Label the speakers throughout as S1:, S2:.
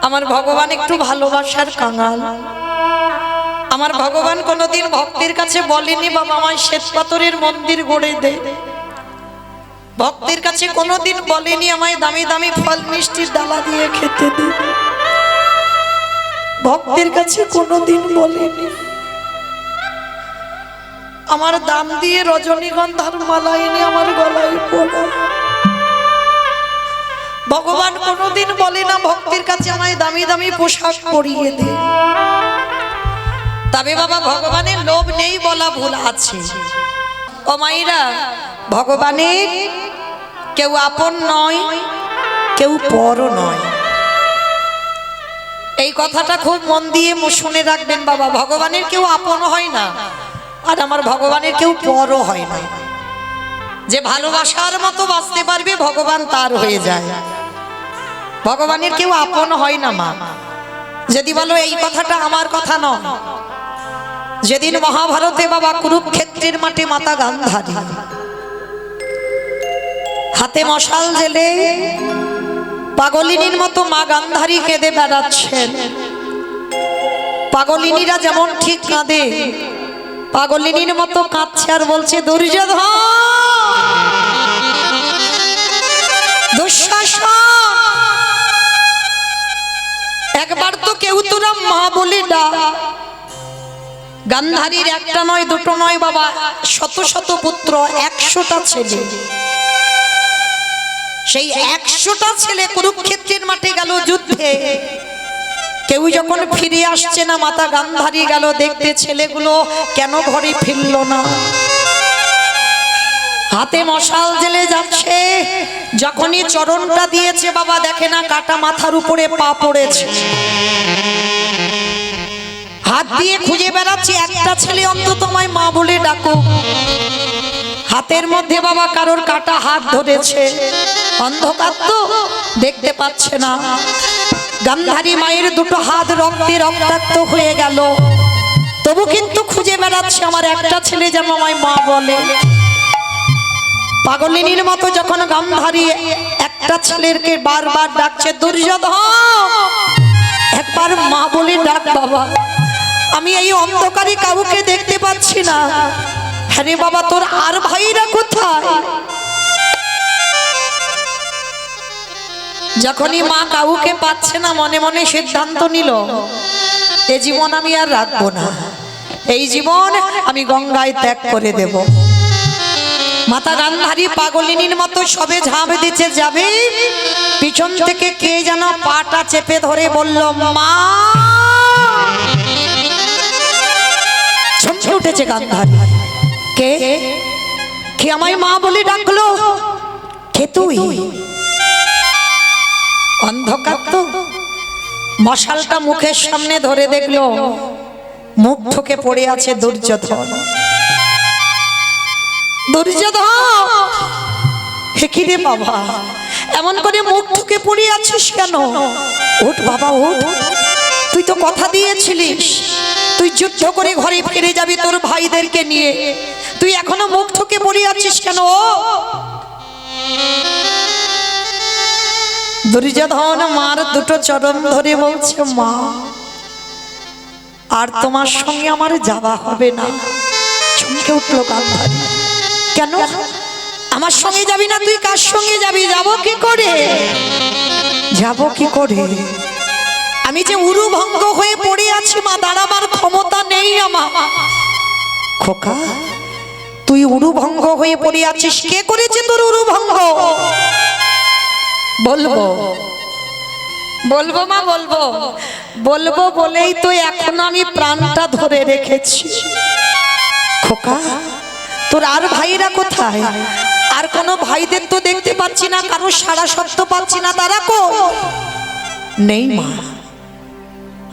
S1: আমার ভগবান একটু ভালোবাসার কাঙাল। আমার ভগবান কোনোদিন ভক্তের কাছে বলেনি বাবা আমায় শ্বেত পাথরের মন্দির গড়ে দে। ভক্তের কাছে কোনোদিন বলেনি আমায় দামি দামি ফল মিষ্টির ডালা দিয়ে খেতে দে। ভক্তের কাছে কোনোদিন বলেনি আমার দাম দিয়ে রজনীগন্ধার মালা এনে আমার গলায় পরা। ভগবান কোনোদিন বলে না ভক্তের কাছে আমায় দামি দামি পোশাক পরিয়ে দে। তবে বাবা ভগবানের লোভ নেই বলা ভুল আছে। ও মাইরা, ভগবানের কেউ আপন নয়, কেউ পরও নয়। এই কথাটা খুব মন দিয়ে শুনে রাখবেন বাবা। ভগবানের কেউ আপন হয় না, আর আমার ভগবানের কেউ পরও হয় না। যে ভালোবাসার মতো বাঁচতে পারবে ভগবান তার হয়ে যায়। ভগবানের কেউ আপন হয় না মা। যদি বলো এই কথাটা আমার কথা নয়, যেদিন মহাভারতে বাবা কুরুক্ষেত্রের মাঠে মাতা গান্ধারী হাতে মশাল জেলে পাগলিনীর মতো মা গান্ধারী কেঁদে বেড়াচ্ছেন। পাগলিনীরা যেমন ঠিক কাঁদে, পাগলিনীর মতো কাঁদছে আর বলছে দুর্যোধন, দুঃশাসন, একবার তো কেউ তোরা মা বলে ডাক। গান্ধারীর একটা নয় দুটো নয় বাবা, শত শত পুত্র, 100টা ছেলে। সেই 100টা ছেলে কুরুক্ষেত্রের মাঠে গেল যুদ্ধে। কেউ যখন ফিরে আসছে না, মাতা গান্ধারী গেল দেখতে ছেলেগুলো কেন ঘরে ফিরল না। হাতে মশাল জেলে যাচ্ছে, যখনই চরণটা দিয়েছে বাবা দেখে না কাটা মাথার উপরে পা পড়েছে। হাত দিয়ে খুঁজে বেড়াচ্ছে একটা ছেলে অন্তত আমায় মা বলে ডাকো। হাতের মধ্যে বাবা কারোর কাটা হাত ধরেছে, অন্ধকার তো দেখতে পাচ্ছে না। গান্ধারী মায়ের দুটো হাত রক্তে রক্তাক্ত হয়ে গেল, তবু কিন্তু খুঁজে বেড়াচ্ছে আমার একটা ছেলে যেন আমায় মা বলে। পাগলিনীর মতো যখন গান্ধারী একটা ছেলেকে বারবার ডাকছে, দুর্যোধন একবার মা বলে ডাক বাবা, আমি এই অন্ধকারে কাউকে দেখতে পাচ্ছি না। আরে বাবা তোর আর ভাইরা কোথায়? যখনই মা কাউকে পাচ্ছে না মনে মনে সিদ্ধান্ত নিল এ জীবন আমি আর রাখবো না, এই জীবন আমি গঙ্গায় ত্যাগ করে দেব। মাতা গান্ধারী পাগলিনীর মতো সবে ঝাঁপ দিতে যাবে, পিছন থেকে কে যেন পাটা চেপে ধরে বলল মা। চমকে উঠেছে গান্ধারী, কে কে আমায় মা বলে ডাকলো? কে তুই? অন্ধকার তো, মশালটা মুখের সামনে ধরে দেখলো মুখ ঠুকে পড়ে আছে দুর্যোধন। দুর্যোধন হেকিরে বাবা, এমন করে মুখ ঠুকে পড়ে আছিস কেন? ওঠ বাবা ওঠ, তুই তো কথা দিয়েছিলিস তুই যুদ্ধ করে ঘরে ফিরে যাবি তোর ভাইদেরকে নিয়ে, তুই এখনো মুখ ঠুকে পড়ে আছিস কেন? দুর্যোধন মার দুটো চরণ ধরে বলছে মা আর তোমার সঙ্গে আমার যাওয়া হবে না। চমকে উঠল গান্ধারী, কেন আমার সঙ্গে যাবি না? তুই কার সঙ্গে যাবি? যাবো কি করে? যাবো কি করে? আমি যে উরুভঙ্গ হয়ে পড়ে আছি মা, দাঁড়াবার ক্ষমতা নেই আমার। খোকা তুই উরুভঙ্গ হয়ে পড়ে আছিস, কে করেছে তোর উরুভঙ্গ? বলবো বলবো মা বলবো, বলবো বলেই তো এখন আমি প্রাণটা ধরে রেখেছি। খোকা তোর আর ভাইরা কোথায়? আর কোনো ভাইদের তো দেখতে পাচ্ছি না, কারো সারা শব্দ পাচ্ছি না, তারা কই? নেই মা,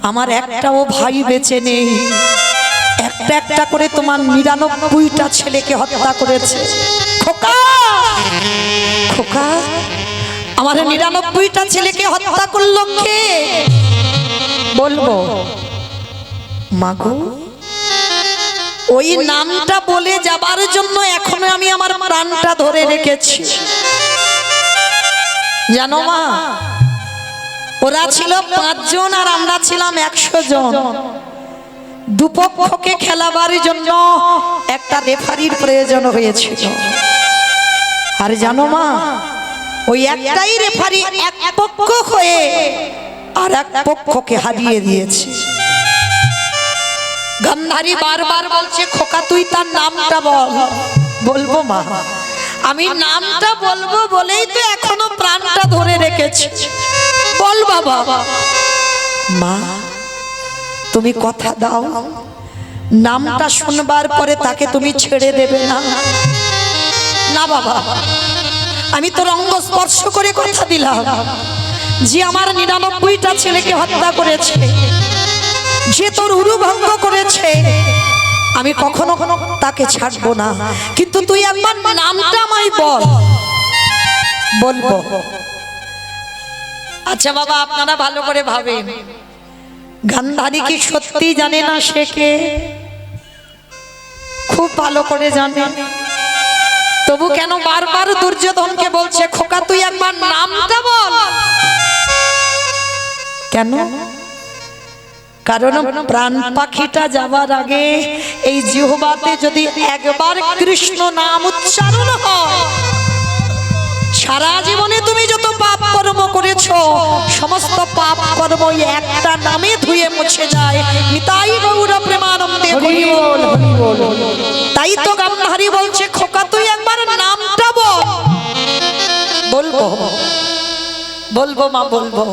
S1: আমার একটাও ভাই বেঁচে নেই। একটা একটা করে তোমার 99টা ছেলেকে হত্যা করেছে। খোকা খোকা আমার 99টা ছেলেকে হত্যা করলো কে? বলবো মাগো, ওই নামটা বলে যাবার জন্য এখনো আমি আমার প্রাণটা ধরে রেখেছি। জানো মা ওরা ছিল 5 জন আর আমরা ছিলাম 100 জন। দুপক্ষকে খেলাবার জন্য একটা রেফারির প্রয়োজন হয়েছিল। আর জানো মা, ওই একটাই রেফারি এক পক্ষ হয়ে আর এক পক্ষকে হারিয়ে দিয়েছে। গান্ধারী বারবার বলছে, খোকা তুই তার নামটা বল। বলবো মা, আমি নামটা বলবো বলেই তো এখনো প্রাণটা ধরে রেখেছি। বল বাবা। মা তুমি কথা দাও, নামটা শুনবার পরে তাকে তুমি ছেড়ে দেবে না? না বাবা, আমি তোর অঙ্গ স্পর্শ করে কথা দিলাম যে আমার 99টা ছেলেকে হত্যা করেছে, যে তোর উরু ভঙ্গ করেছে, আমি কখনো তাকে ছাড়বো না। কিন্তু তুই একবার নামটা আমায় বল। বলবো। আচ্ছা বাবা, আপনারা ভালো করে ভাবেন, গান্ধারী কি সত্যি জানে না সে কে? খুব ভালো করে জানে। তবু কেন বারবার দুর্যোধনকে বলছে, খোকা তুই একবার নামটা বল? কেন? কারণ প্রাণ পাখিটা যাবার আগে এই জিহ্বাতে যদি একবার কৃষ্ণ নাম উচ্চারণ হয়, সারা জীবনে তুমি যত পাপ কর্ম করেছো সমস্ত পাপ কর্ম একটা নামে ধুয়ে মুছে যায়। নিতাই গৌর প্রেমানন্দে হরি বল। তাই তো গান্ধারী বলছে, খোকা তুই একবার নামটা বল। বলবো, বলবো মা, বলবো।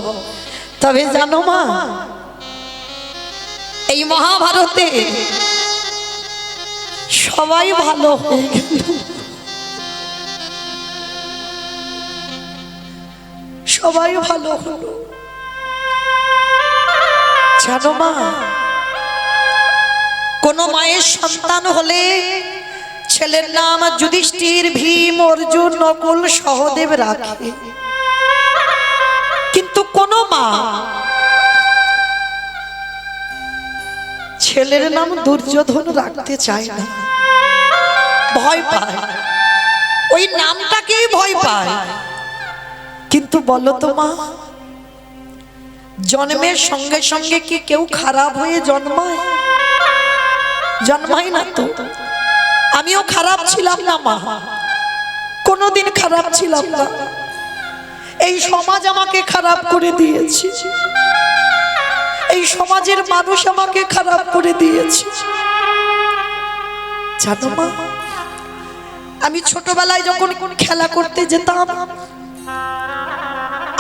S1: তবে জানো মা, এই মহাভারতে সবাই ভালো হয়ে গেল, সবাই ভালো হলো। জানো মা, কোন মায়ের সন্তান হলে ছেলের নাম যুধিষ্ঠির, ভীম, অর্জুন, নকুল, সহদেব রাখে। কিন্তু কোন মা ছেলের নাম দুর্যোধন রাখতে চায় না, ভয় পায়, ওই নামটাকেই ভয় পায়। কিন্তু বলো তো মা, জন্মের সঙ্গে সঙ্গে কি কেউ খারাপ হয়ে জন্মায়? জন্মায় না তো। আমিও খারাপ ছিলাম না মা, কোনোদিন খারাপ ছিলাম না। এই সমাজ আমাকে খারাপ করে দিয়েছে, এই সমাজের মানুষ আমাকে খারাপ করে দিয়েছে। জানো মা, আমি ছোটবেলায় যখন খেলা করতে যেতাম,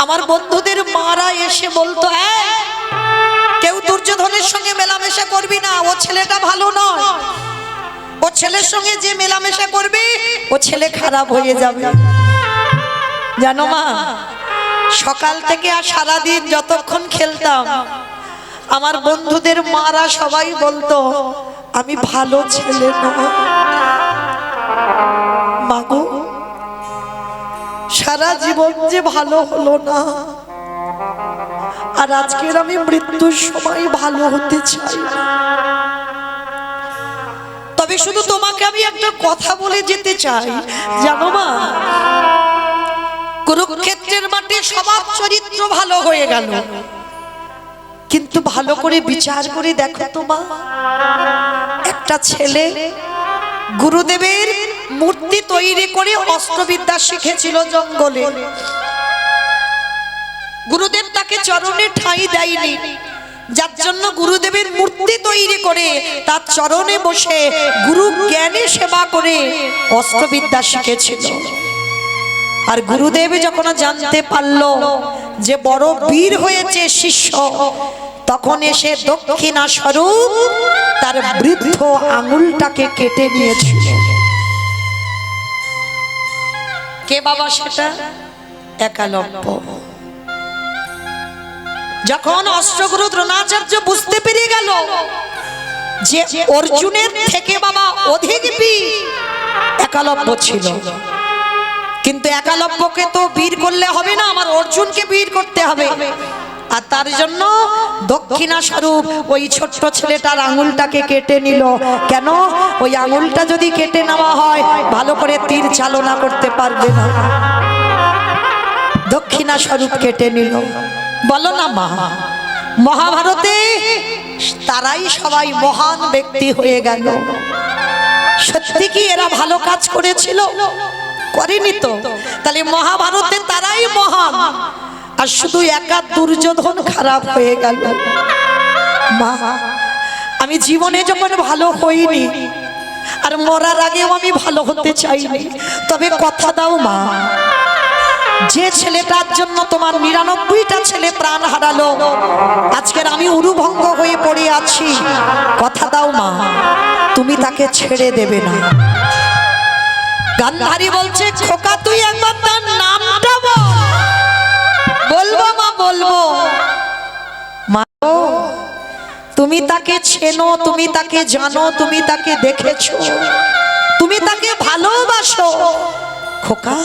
S1: আমার বন্ধুদের মারা এসে বলতো, কেউ দুর্যোধনের সঙ্গে মেলামেশা করবি না, ও ছেলেটা ভালো নয়, ও ছেলের সঙ্গে যে মেলামেশা করবে ও ছেলে খারাপ হয়ে যাবে। জানো মা, সকাল থেকে আর সারাদিন যতক্ষণ খেলতাম, আমার বন্ধুদের মারা সবাই বলতো আমি ভালো ছেলে নয়। মাগো, সারা জীবন যে ভালো হলো না, আর আজকের আমি মৃত্যুর সময় ভালো হতে চাই। তবে শুধু তোমাকে আমি একটা কথা বলে যেতে চাই, জানো মা, কুরুক্ষেত্রের মাঠে সবার চরিত্র ভালো হয়ে গেল, কিন্তু ভালো করে বিচার করে দেখো তো মা, একটা ছেলে গুরুদেবের মূর্তি তৈরি করে অস্ত্রবিদ্যা শিখেছিল জঙ্গলে। গুরুদেব তাকে চরণে ঠাঁই দেয়নি, যার জন্য গুরুদেবের মূর্তি তৈরি করে তার চরণে বসে গুরু জ্ঞানে সেবা করে অস্ত্রবিদ্যা শিখেছিল। আর গুরুদেব যখন জানতে পারলো যে বড় বীর হয়েছে শিষ্য, তখন এসে দক্ষিণা স্বরূপ তার বৃদ্ধ আঙুলটাকে কেটে নিয়েছিল। কে বাবা সেটা? একালব্য। যখন অষ্টগুরু দ্রোণাচার্য বুঝতে পেরে গেল যে অর্জুনের থেকে বাবা অধিক বীর একালব্য ছিল, কিন্তু একালব্যকে তো বীর করলে হবে না, আমার অর্জুনকে বীর করতে হবে। আর তার জন্য দক্ষিণা স্বরূপ ওই ছোট্ট ছেলেটার আঙুলটাকে কেটে নিল। কেন? ওই আঙুলটা যদি কেটে নেওয়া হয় ভালো করে তীর চালনা করতে পারবে না। দক্ষিণা স্বরূপ কেটে নিল। বলো না মা। মহাভারতে তারাই সবাই মহান ব্যক্তি হয়ে গেল। সত্যি কি এরা ভালো কাজ করেছিল? করেনি তো। তাহলে মহাভারতে তারাই মহান, আর শুধু একা দুর্যোধন খারাপ হয়ে গেল। মা, আমি জীবনে যখন ভালো হইনি, আর মরার আগেও আমি ভালো হতে চাইনি, তবে কথা দাও মা, যে ছেলেটার জন্য তোমার ৯৯টা ছেলে প্রাণ হারালো, আজকের আমি উরুভঙ্গ হয়ে পড়ে আছি, কথা দাও মা, তুমি তাকে ছেড়ে দেবে না। গান্ধারী বলছে, খোকা তুই একবার তার নামটা বল। বলবো মা, বলবো। মা, তুমি তাকে চেনো, তুমি তাকে জানো, তুমি তাকে দেখেছো, তুমি তাকে ভালোবাসো। খোকা,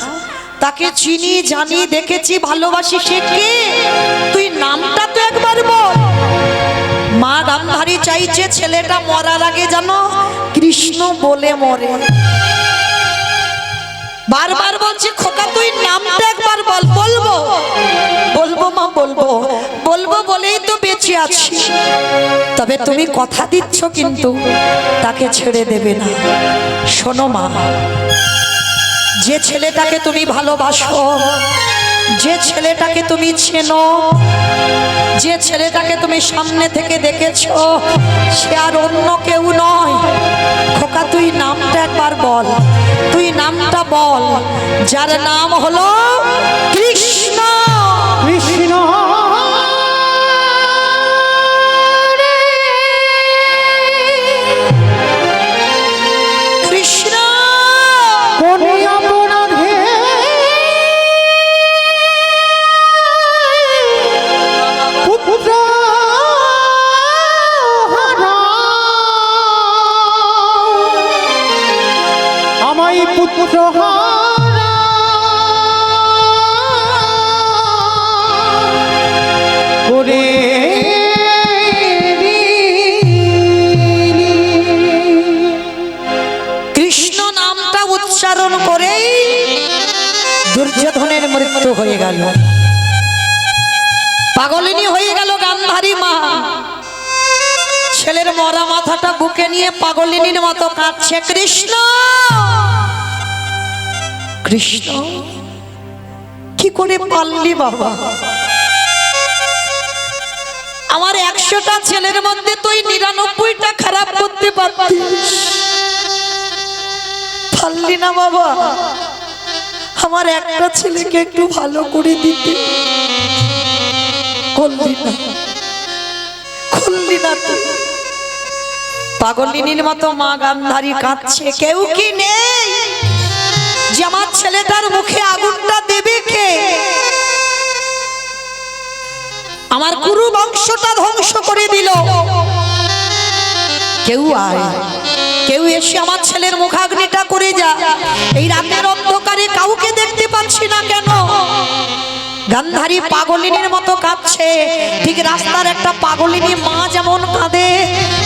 S1: তাকে চিনি, জানি, দেখেছি, ভালোবাসি, সে কে? তুই নামটা তো একবার বল। মা গান্ধারী চাইছে ছেলেটা মরার আগে যেন কৃষ্ণ বলে মরে। বারবার বলছে, খোকা তুই নামটা একবার বল। বলবো, বলবো মা, বলবো। বলবো বলেই তো বেঁচে আছি। তবে তুমি কথা দিচ্ছ কিন্তু তাকে ছেড়ে দেবে না। শোনো মা, যে ছেলেটাকে তুমি ভালোবাসো, যে ছেলেটাকে তুমি চেনো, যে ছেলেটাকে তুমি সামনে থেকে দেখেছো, সে আর অন্য কেউ নয়। খোকা তুই নামটা একবার বল, তুই নামটা বল, যার নাম হলো কৃষ্ণ।
S2: কৃষ্ণ
S1: কৃষ্ণ
S2: কোনিয়া বনধে পুত্র হারা, আমায় পুত্র হারা করে
S1: কৃষ্ণ নামটা উচ্চারণ করেই দুর্যোধনের মৃত্যু হয়ে গেল। পাগলিনী হয়ে গেল গান্ধারী মা। ছেলের মরা মাথাটা বুকে নিয়ে পাগলিনীর মতো কাঁদছে, কৃষ্ণ কৃষ্ণ। কি করে পারলি বাবা? আমার ১০০টা ছেলের মধ্যে তুই ৯৯টা খারাপ করতে পারতিস, পারলি না বাবা। আমার একটা ছেলেকে একটু ভালো করে দিতে, করলি না, করলি না তুই। পাগলিনীর মতো মা গান্ধারী কাঁদছে। কেউ কি নেই যে আমার ছেলেটার মুখে আগুনটা দেবে? কে? আমার কুরু বংশটা ধ্বংস করে দিল। কেউ আয়, কেউ এসে আমার ছেলের মুখাগ্নিটা করে যা। এই রাতের অন্ধকারে কাউকে দেখতে পাচ্ছি না কেন? গান্ধারী পাগলিনীর মতো কাঁদছে। ঠিক রাস্তার একটা পাগলিনী মা যেমন কাঁদে,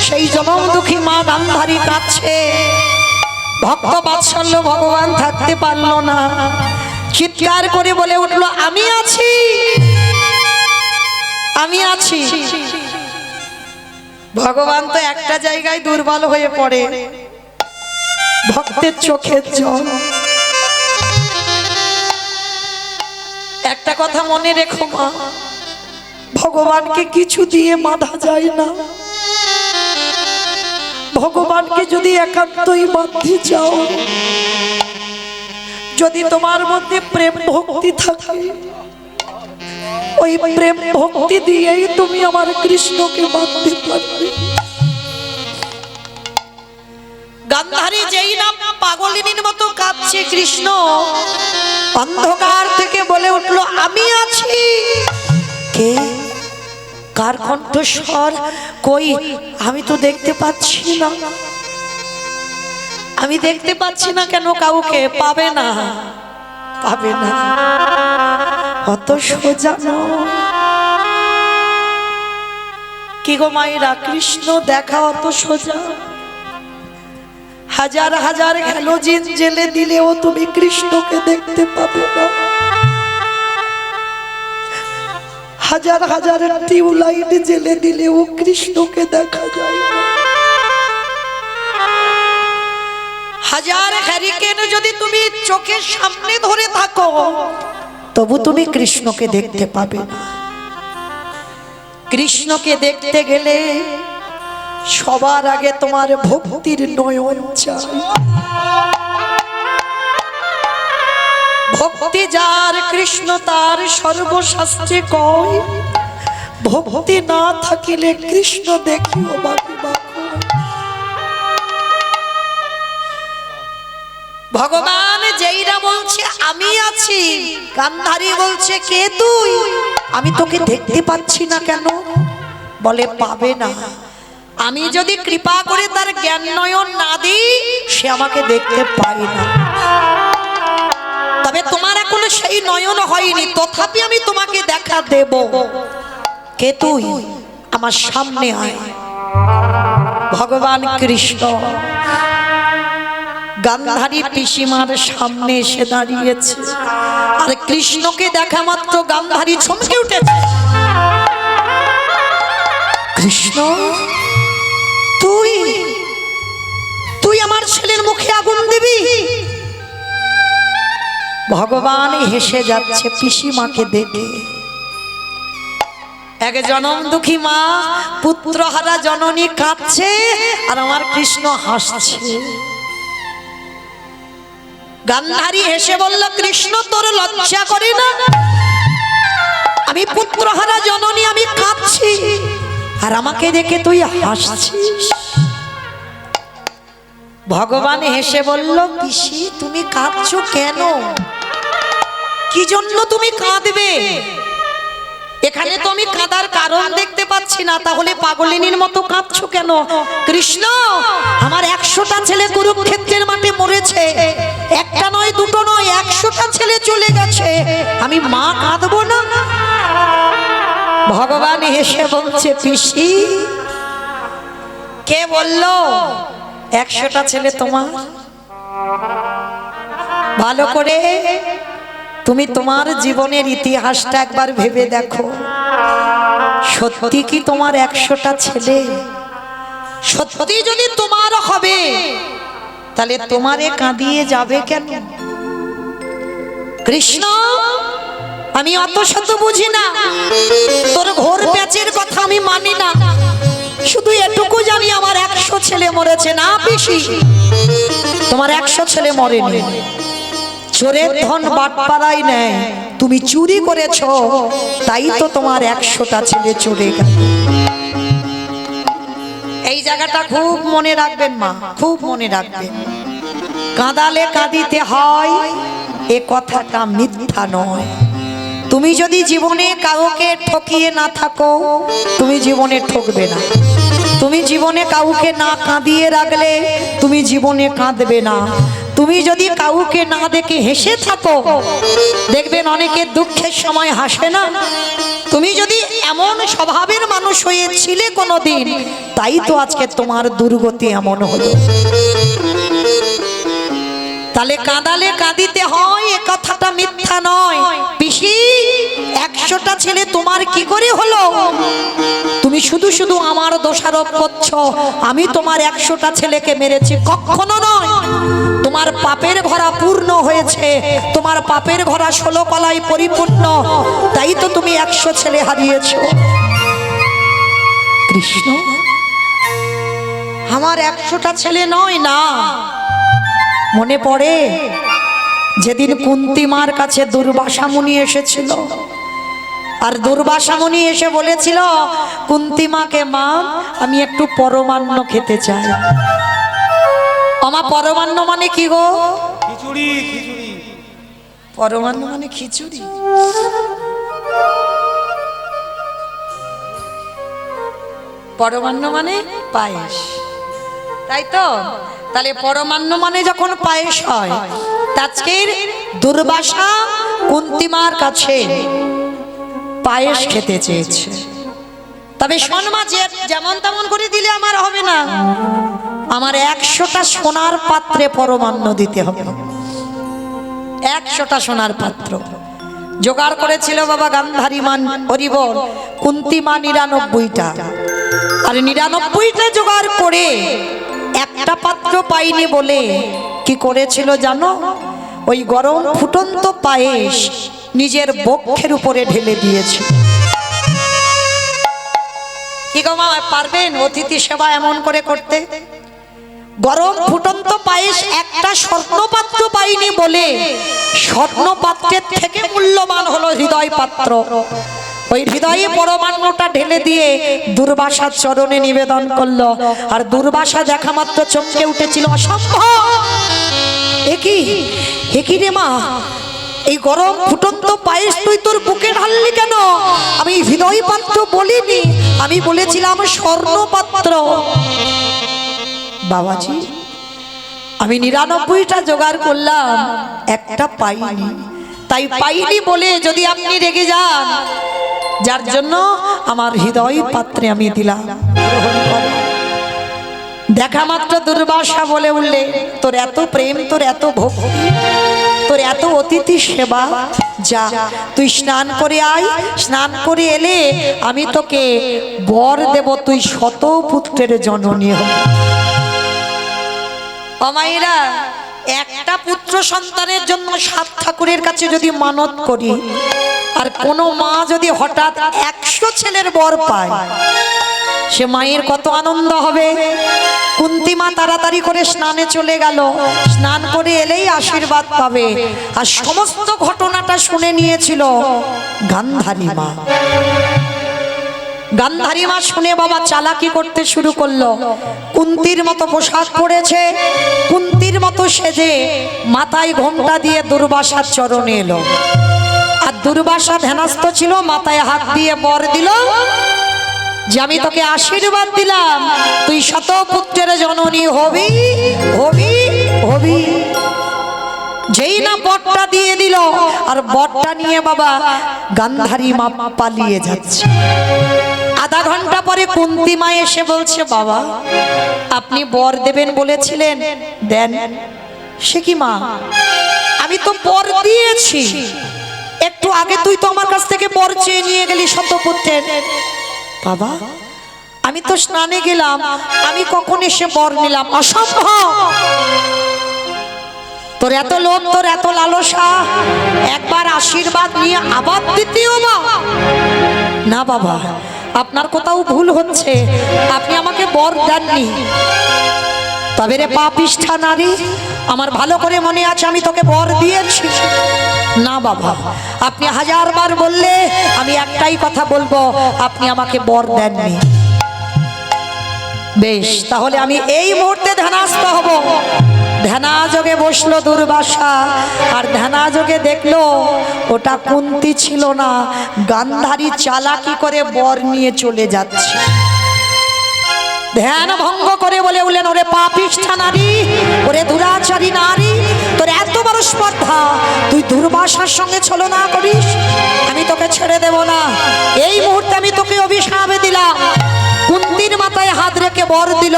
S1: সেই জনম দুঃখী মা গান্ধারী কাঁদছে। ভক্ত বাৎসল্য ভগবান থাকতে পারলো না, চিৎকার করে বলে উঠলো, আমি আছি, আমি আছি। ভগবান তো একটা জায়গায় দুর্বল হয়ে পড়ে, ভক্তের চোখের জল। একটা কথা মনে রেখো মা, ভগবানকে কিছু দিয়ে বাঁধা যায় না। ভগবানকে যদি একান্তই বাঁধতে চাও, যদি তোমার মধ্যে প্রেম ভক্তি থাকে, ওই প্রেম ভক্তি দিয়েই তুমি আমার কৃষ্ণকে বাঁধতে পারবে। গান্ধারী যেই না পাগলিনীর মতো কাঁদছে, কৃষ্ণ অন্ধকার থেকে বলে উঠলো, আমি আছি। কে? কার কণ্ঠস্বর? কই, আমি তো দেখতে পাচ্ছি না। আমি দেখতে পাচ্ছি না কেন কাউকে? পাবে না, পাবে না, অত সোজা নয়। কি গো মায়েরা, কৃষ্ণ দেখা অত সোজা? হাজার হাজার হ্যালোজিন জেলে দিলেও তুমি কৃষ্ণকে দেখতে পাবে না। হাজার হাজার টিউবলাইট জ্বেলে দিলেও কৃষ্ণকে দেখা যায় না। হাজার হ্যারিকেন যদি তুমি চোখের সামনে ধরে থাকো তবু তুমি কৃষ্ণকে দেখতে পাবে না। কৃষ্ণকে দেখতে গেলে সবার আগে তোমার ভক্তির নয়ন চাই। ভক্তি যার কৃষ্ণ তার সর্বশাস্ত্রে কয়, ভক্তি না থাকিলে কৃষ্ণ দেখিও বাকি বাকি। ভগবান যেইরা বলছে আমি আছি, গান্ধারী বলছে কে তুই, আমি তোকে দেখতে পাচ্ছি না কেন? বলে পাবে না, আমি যদি কৃপা করে তার জ্ঞান নয়ন না দিই সে আমাকে দেখতে পায় না। তবে তোমার এখনো সেই নয়ন হয়নি, তথাপি আমি তোমাকে দেখা দেব। কে তুই? আমার সামনে আয়। ভগবান কৃষ্ণ গান্ধারী পিসিমার সামনে এসে দাঁড়িয়েছে, আর কৃষ্ণকে দেখা মাত্র গান্ধারী চমকে উঠেছে। কৃষ্ণ, তুই তুই আমার ছেলের মুখে আগুন দিবি? ভগবান হেসে যাচ্ছে পিসিমাকে দেখে। এক জনম দুঃখী মা পুত্রহারা জননী কাঁদছে, আর আমার কৃষ্ণ হাসছে। গান্ধারী হেসে বলল, কৃষ্ণ তোর লজ্জা করে না? আমি পুত্রহারা জননী, আমি কাঁদছি, আর আমাকে দেখে তুই হাসছিস। ভগবান হেসে বলল, পিসি তুমি কাঁদছো কেন? কি জন্য তুমি কাঁদবে? এখানে তো আমি কাঁদার কারণ দেখতে পাচ্ছি না, তাহলে পাগলিনীর মতো কাঁদছো কেন? কৃষ্ণ, আমার 100টা ছেলে কুরুক্ষেত্রের মাঠে মরেছে, একটা নয় দুটো নয় 100টা ছেলে চলে গেছে, আমি মা কাঁদবো না? ভগবান হেসে বলছে, পিসি কে বললো 100টা ছেলে তোমার? ভালো করে তুমি তোমার জীবনের ইতিহাসটা একবার ভেবে দেখো, সত্যি কি তোমার 100টা ছেলে? সত্যি যদি তোমার হবে তাহলে তোমারে কাঁদিয়ে যাবে কেন? কৃষ্ণ, আমি অত শত বুঝি না, তোর ঘোর প্যাচের কথা আমি মানি না, শুধু এটুকু জানি আমার 100 ছেলে মরেছে। না পিসি, তোমার 100 ছেলে মরেনি, চোরের ধন বাটপাড়াই নেয়, তুমি চুরি করেছো, তাই তো তোমার 100টা ছেলে চলে গেল। এই জায়গাটা খুব মনে রাখবেন মা, খুব মনে রাখবেন। কাঁদালে কাঁদিতে হয় এ কথাটা মিথ্যা নয়। তুমি যদি জীবনে কাউকে ঠকিয়ে না থাকো, তুমি জীবনে ঠকবে না। তুমি জীবনে কাউকে না কাঁদিয়ে রাখলে তুমি জীবনে কাঁদবে না। তুমি যদি কাউকে না দেখে হেসে থাকো, দেখবেন অনেকে দুঃখের সময় হাসে না। তুমি যদি এমন স্বভাবের মানুষ হয়েছিলে কোনোদিন, তাই তো আজকে তোমার দুর্গতি এমন হলো। তাহলে কাঁদালে কাঁদিতে হয় এ কথাটা মিথ্যা নয়। পিসি, 100টা ছেলে তোমার কি করে হলো? তুমি শুধু শুধু আমার দোষারোপ করছো, আমি তোমার 100টা ছেলেকে মেরেছি, কখনো নয়। তোমার পাপের ভরা পূর্ণ হয়েছে, তোমার পাপের ভরা 16 কলায় পরিপূর্ণ, তাই তো তুমি 100 ছেলে হারিয়েছো। কৃষ্ণ, আমার 100টা ছেলে নয় না। মনে পড়ে যেদিন কুন্তী মার কাছে দুর্বাসা মুনি এসেছিল, আর দুর্বাসা মুনি এসে বলেছিল কুন্তী মাকে, মা আমি একটু পরমান্ন খেতে চাই। আমা পরমান্ন মানে কি গো?
S2: খিচুড়ি। খিচুড়ি
S1: পরমান্ন মানে খিচুড়ি। পরমান্ন মানে পায়েস, তাই তো? তাহলে পরমান্ন মানে যখন পায়েস হয়, আজকের দুর্বাসা কুন্তী মার কাছে পায়েস খেতে চেয়েছে। তবে শোন মা, যেমন তেমন করে দিলে আমার হবে না, আমার 100টা সোনার পাত্রে পরমান্ন দিতে হবে। 100টা সোনার পাত্র। জোগাড় করেছিল বাবা গান্ধারী মান হরিবল, কুন্তি মা ৯৯টা, আর ৯৯টা জোগাড় করে একটা পাত্র পাইনি বলে কি করেছিল জানো? ওই গরম ফুটন্ত পায়েস নিজের বক্ষের উপরে ঢেলে দিয়েছে। কি গো মা, পারবেন অতিথি সেবা এমন করে করতে? গরম ফুটন্ত পায়েস একটা স্বর্ণপাত্র পাইনি বলে স্বর্ণপাত্রের থেকে মূল্যবান হলো হৃদয় পাত্র। ওই হৃদয়ে পরমান্নটা ঢেলে দিয়ে দুর্বাসার চরণে নিবেদন করলো। আর দুর্বাসা দেখা মাত্র চমকে উঠেছিল, অসম্ভব! একই রে মা, এই গরম ফুটন্ত পায়েস তুই তোর বুকে ঢাললি কেন? আমি হৃদয় পাত্র বলিনি, আমি বলেছিলাম স্বর্ণপাত্র। বাবাজি, আমি ৯৯টা জোগাড় করলাম, একটা পাইনি। তাই পাইনি বলে যদি আপনি রেগে যান, যার জন্য আমার হৃদয় পাত্রে আমি দিলাম, গ্রহণ করো। দেখা মাত্র দুর্বাসা বলে উঠলে, তোর এত প্রেম, তোর এত ভক্তি, তোর এত অতিথি সেবা, যা তুই স্নান করে আয়। স্নান করে এলে আমি তোকে বর দেব, তুই শত পুত্রের জননী হবি। অমাইরা, একটা পুত্র সন্তানের জন্য ৭ ঠাকুরের কাছে যদি মানত করি, আর কোনো মা যদি হঠাৎ ১০০ ছেলের বর পায়, সে মায়ের কত আনন্দ হবে। কুন্তি মা তাড়াতাড়ি করে স্নানে চলে গেল, স্নান করে এলেই আশীর্বাদ পাবে। আর সমস্ত ঘটনাটা শুনে নিয়েছিল গান্ধারী মা। গান্ধারী মা শুনে বাবা চালাকি করতে শুরু করলো। কুন্তির মতো পোশাক পরেছে, কুন্তির মতো সেজে মাথায় ঘোমটা দিয়ে দুর্বাসার চরণে এলো। আর দুর্বাসা ধ্যানস্থ ছিল, মাথায় হাত দিয়ে বর দিল যে আমি তোকে আশীর্বাদ দিলাম, তুই শত পুত্রের জননী হবি হবি হবি। যেই না বরটা দিয়ে দিল, আর বরটা নিয়ে বাবা গান্ধারী মা পালিয়ে যাচ্ছে। আধা ঘন্টা পরে কুন্তি মা এসে বলছে, বাবা আপনি বর দেবেন বলেছিলেন, দেন। সে কি মা, আমি তো বর দিয়েছি, একটু আগে তুই তো আমার কাছ থেকে বর চেয়ে নিয়ে গেলি শতপুত্রের। বাবা আমি তো স্নানে গেলাম, আমি কখন এসে বর নিলাম? অসম্ভব! তোর এত লোভ, তোর এত লালসা, একবার আশীর্বাদ নিয়ে আবার দ্বিতীয় মা? না বাবা, আপনার কোথাও ভুল হচ্ছে, আপনি আমাকে বর দেননি। তবে রে পাপিষ্ঠা নারী, আমার ভালো করে মনে আছে আমি তোকে বর দিয়েছি। না বাবা, আপনি 1000 বার বললে আমি একটাই কথা বলবো, আপনি আমাকে বর দেননি। বেশ, তাহলে আমি এই মুহূর্তে ধ্যানস্থ হব। ধ্যানাযোগে বসলো দুর্বাসা, আর ধ্যানাযোগে দেখলো ওটা কুন্তি ছিল না, গান্ধারী চালাকি করে বর নিয়ে চলে যাচ্ছে। ধ্যান ভঙ্গ করে বলে উঠলেন, ওরে পাপিষ্ঠা নারী, ওরে দুরাচারী নারী, তোর এত বড় স্পর্ধা, তুই দুর্বাসার সঙ্গে ছলনা করিস? আমি তোকে ছেড়ে দেব না। এই মুহূর্তে আমি তোকে অভিশাপ দিলাম। কুন্তির মাথায় হাত রেখে বর দিল,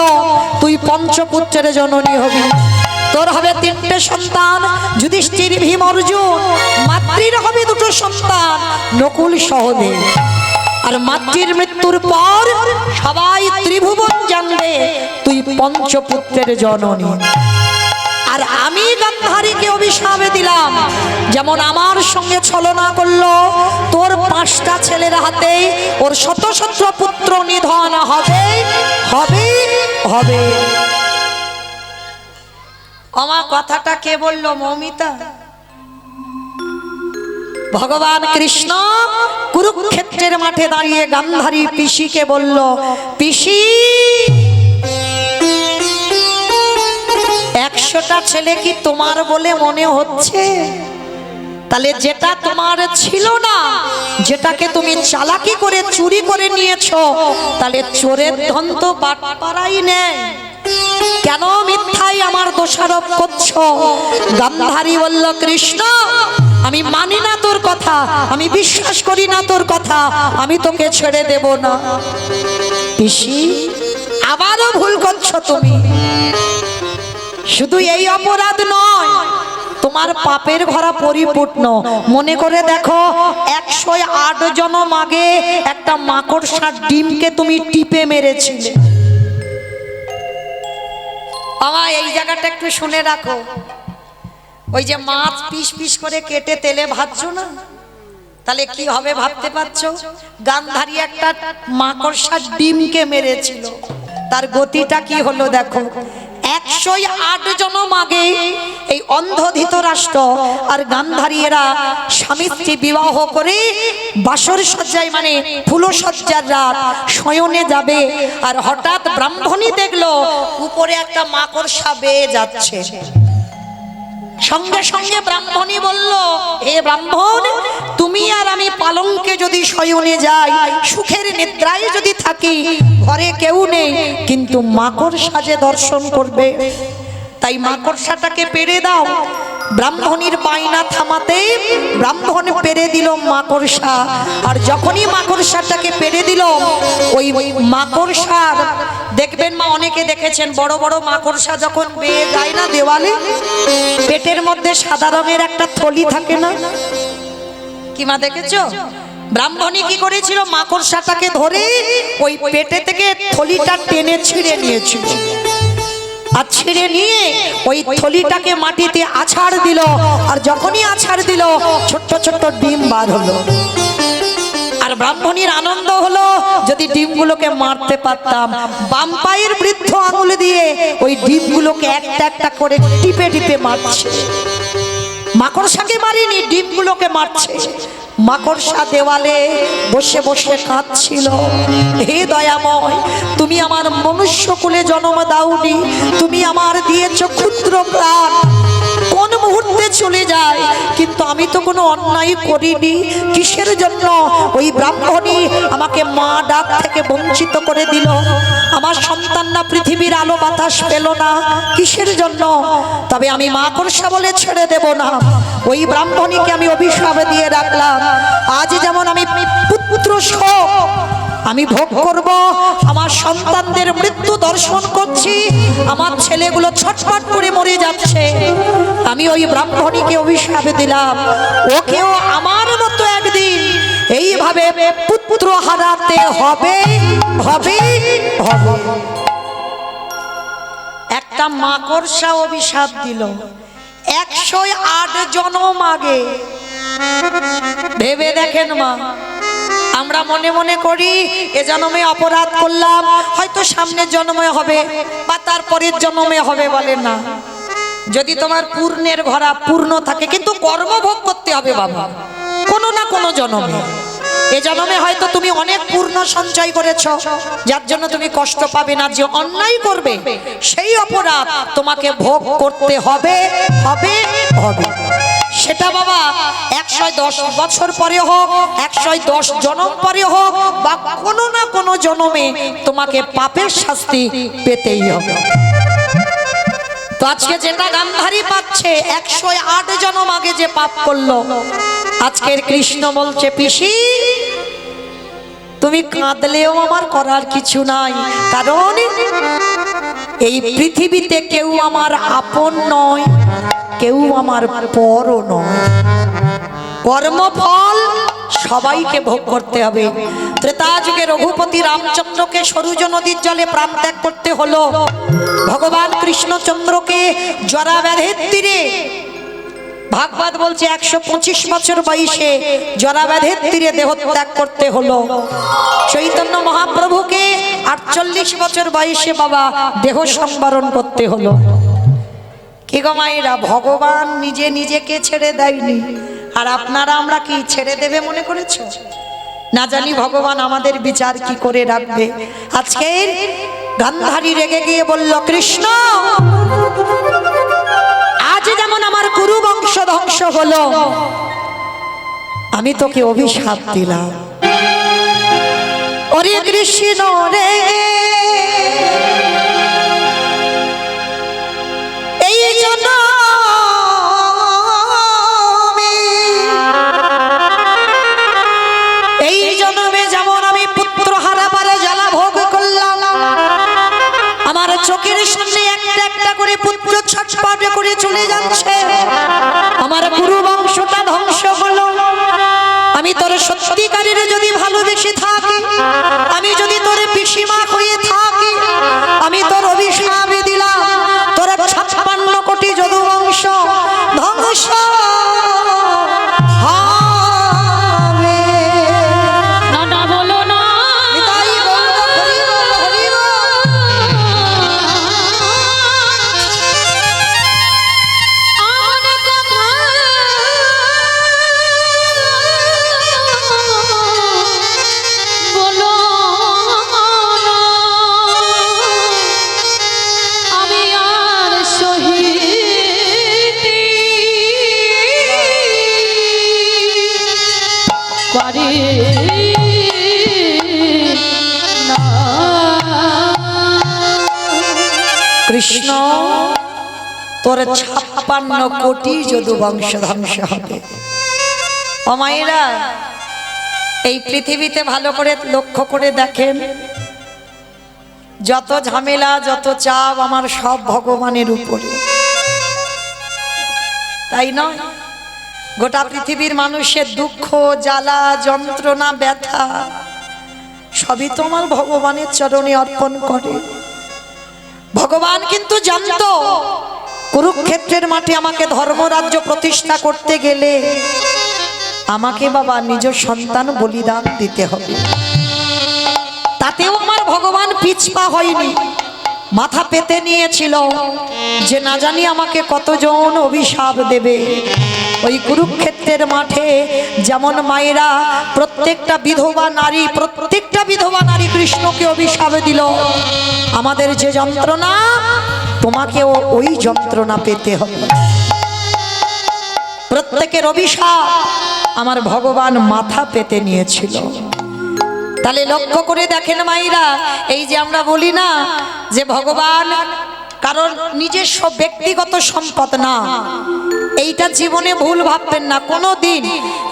S1: তুই পঞ্চপুত্রের জননী হবি। তোর হবে 3টে সন্তান, যুধিষ্ঠির, ভীম, অর্জুন। মাতৃর হবে 2টো সন্তান, নকুল, সহদেব। আর মাতৃর মৃত্যুর পর সবাই ত্রিভুবন জানবে তুই পঞ্চপুত্রের জননী। আর আমি গান্ধারীকে অভিশাপ দিলাম, যেমন আমার সঙ্গে ছলনা করলো, তোর 5টা ছেলের হাতে ওর শত শত পুত্র নিধন হবে হবে হবে। আমার কথাটা কে বললো? মৌমিতা। ভগবান কৃষ্ণ কুরুক্ষেত্রের মাঠে দাঁড়িয়ে গান্ধারী পিসিকে বলল, পিসি 100টা ছেলে কি তোমার বলে মনে হচ্ছে? তাহলে যেটা তোমার ছিল না, যেটাকে তুমি চালাকি করে চুরি করে নিয়েছো, তাহলে চোরের ধন তো বাটপাড়াই নেয়। কেন মিথ্যাই আমার দোষারোপ করছো? গান্ধারী বলল, কৃষ্ণ আমি মানি না তোর কথা, আমি বিশ্বাস করি না তোর কথা, আমি তোকে ছেড়ে দেব না। পিসি আবারও ভুল করছো তুমি। শুধু এই অপরাধ নয়, তোমার পাপের ঘরা পরিপূর্ণ। মনে করে দেখো 108 জনম আগে একটা মাকড়সার ডিমকে তুমি টিপে মেরেছিলে। আমার এই জায়গাটা একটু শুনে রাখো। ওই যে মাছ পিস পিস করে কেটে তেলে ভাজছো না, তাহলে কি হবে ভাবতে পারছো? গান্ধারী একটা মাকড়সার ডিমকে মেরেছিল, তার গতিটা কি হলো দেখো। 108 জনম আগে এই অন্ধ ধৃতরাষ্ট্র আর গান্ধারী এরা স্বামী স্ত্রী বিবাহ করে বাসর সজ্জায় মানে ফুলসজ্জার রাত শয়নে যাবে, আর হঠাৎ ব্রাহ্মণী দেখলো উপরে একটা মাকড়সা বেয়ে যাচ্ছে। সঙ্গে সঙ্গে ব্রাহ্মণী বলল, হে ব্রাহ্মণ, তুমি আর আমি পালঙ্কে যদি শয়নে যাই, সুখের নিদ্রায় যদি থাকি, ঘরে কেউ নেই, কিন্তু মাকড়সা যে দর্শন করবে, তাই মাকড়সাটাকে পেরে দাও। ব্রাহ্মণীর বায়না থামাতে ব্রাহ্মণ পেরে দিল মাকড়সা। আর যখনই মাকড়সাটাকে পেরে দিল, ওই মাকড়সার দেখবেন মা, অনেকে দেখেছেন বড় বড় মাকড়সা যখন বেয়ে যায় না দেওয়ালে, পেটের মধ্যে সাদা রঙের একটা থলি থাকে না, কি মা দেখেছো? ব্রাহ্মণী কি করেছিল, মাকড়সাটাকে ধরে ওই পেটে থেকে থলিটা টেনে ছিঁড়ে নিয়েছিল। আর ছিঁড়ে নিয়ে ওই থলিটাকে মাটিতে আছাড় দিল। আর যখনই আছাড় দিল, ছোট্ট ছোট্ট ডিম বার হলো। আর ব্রাহ্মণীর আনন্দ হলো, যদি ডিমগুলোকে মারতে পারতাম। বাম পায়ের বৃদ্ধ আঙুল দিয়ে ওই ডিমগুলোকে একটা একটা করে টিপে টিপে মারছে। মাকড়সাকে মারিনি, ডিমগুলোকে মারছে। মাকড়সা দেওয়ালে বসে বসে কাঁদছিল, হে দয়াময়, তুমি আমার মনুষ্য কুলে জন্ম দাওনি, তুমি আমার দিয়েছ ক্ষুদ্র প্রাণ, কোন মুহূর্তে চলে যায়, কিন্তু আমি তো কোনো অন্যায় করিনি। কিসের জন্য ওই ব্রাহ্মণী আমাকে মা ডাক থেকে বঞ্চিত করে দিল? আমার সন্তানরা পৃথিবীর আলো বাতাস পেল না, কিসের জন্য? তবে আমি মাকড়সা বলে ছেড়ে দেব না। ওই ব্রাহ্মণীকে আমি অভিশাপ দিয়ে রাখলাম, আজ যেমন আমি পুত্র শোক আমি ভোগ করব, আমার সন্তানদের মৃত্যু দর্শন করছি, আমার ছেলেগুলো ছটফট করে মরে যাচ্ছে, আমি ওই ব্রাহ্মণীকে অভিশাপ দিলাম, ওকেও আমার মতো একদিন এইভাবে পুত্র হারাতে হবে হবে হবে। একটা মাকড়সা অভিশাপ দিল 108 জনম আগে। ভেবে দেখেন মা, আমরা মনে মনে করি এ জন্মে অপরাধ করলাম, হয়তো সামনের জন্মে হবে বা তারপরের জন্মে হবে, বলে না। যদি তোমার পূর্ণের ঘরা পূর্ণ থাকে, কিন্তু কর্মভোগ করতে হবে বাবা, কোনো না কোনো জন্মে। এ জন্মে হয়তো তুমি অনেক পূর্ণ সঞ্চয় করেছো, যার জন্য তুমি কষ্ট পাবে না। যে অন্যায় করবে সেই অপরাধ তোমাকে ভোগ করতে হবে হবে হবে। সেটা বাবা 110 বছর পরে হোক, 110 জনম পরে হোক, বা কোনো না কোনো জন্মে তোমাকে পাপের শাস্তি পেতেই হবে। তো আজকে যেটা গান্ধারী পাচ্ছে 108 জনম আগে যে পাপ করলো, আজকের কৃষ্ণ বলছে, পিসি তুমি কাঁদলেও আমার করার কিছু নাই, কারণ এই পৃথিবীতে কেউ আমার আপন নয়, কেউ আমার পরও নয়। কর্মফল সবাইকে ভোগ করতে হবে। ত্রেতা যুগে রঘুপতি রামচন্দ্রকে সরযূ নদীর জলে প্রাণ ত্যাগ করতে হলো, ভগবান কৃষ্ণচন্দ্রকে জরা ব্যাধির তীরে, ভাগবত বলছে 125 বছর বয়সে জরা ব্যাধির তীরে দেহ ত্যাগ করতে হলো। চৈতন্য মহাপ্রভুকে 48 বছর বয়সে বাবা দেহ সংবরণ করতে হলো। কি গো মায়েরা, ভগবান নিজে নিজেকে ছেড়ে দেয়নি, আর আপনারা আমরা কি ছেড়ে দেবে মনে করেছো? না জানি ভগবান আমাদের বিচার কি করে রাখবে। আজকে গান্ধারী রেগে গিয়ে বলল, কৃষ্ণ আজ যেমন আমার কুরু বংশ ধ্বংস হলো, আমি তোকে অভিশাপ দিলাম। ওরে কৃষ্ণ রে, এই জন্য যেমন আমি পুত্র হারাবার জ্বালা ভোগ করলাম, আমার চোখের সামনে একটা একটা করে পুত্র ছটফট করে চলে যাচ্ছে, কৃষ্ণ তোর 56 কোটি যদু বংশ ধ্বংস হবে। ও মায়েরা, এই পৃথিবীতে ভালো করে লক্ষ্য করে দেখেন, যত ঝামেলা যত চাপ আমার সব ভগবানের উপরে, তাই নয়? গোটা পৃথিবীর মানুষের দুঃখ জ্বালা যন্ত্রণা ব্যথা সবই তো আমার ভগবানের চরণে অর্পণ করে। ভগবান কিন্তু জানতো কুরুক্ষেত্রের মাঠে আমাকে ধর্মরাজ্য প্রতিষ্ঠা করতে গেলে আমাকে বাবা নিজ সন্তান বলিদান দিতে হবে। তাতেও আমার ভগবান পিছপা হয়নি, মাথা পেতে নিয়েছিল যে না জানি আমাকে কতজন অভিশাপ দেবে। ওই কুরুক্ষেত্রের মাঠে যেমন মায়েরা প্রত্যেকটা বিধবা নারী কৃষ্ণকে অভিশাপ দিল, আমাদের যে যন্ত্রণা তোমাকেও ওই যন্ত্রণা পেতে হবে। প্রত্যেকের অভিশাপ আমার ভগবান মাথা পেতে নিয়েছিল। তাহলে লক্ষ্য করে দেখেন মায়েরা, এই যে আমরা বলি না যে ভগবান কারণ নিজস্ব ব্যক্তিগত সম্পদ না, এইটা জীবনে ভুল ভাববেন না কোনো দিন।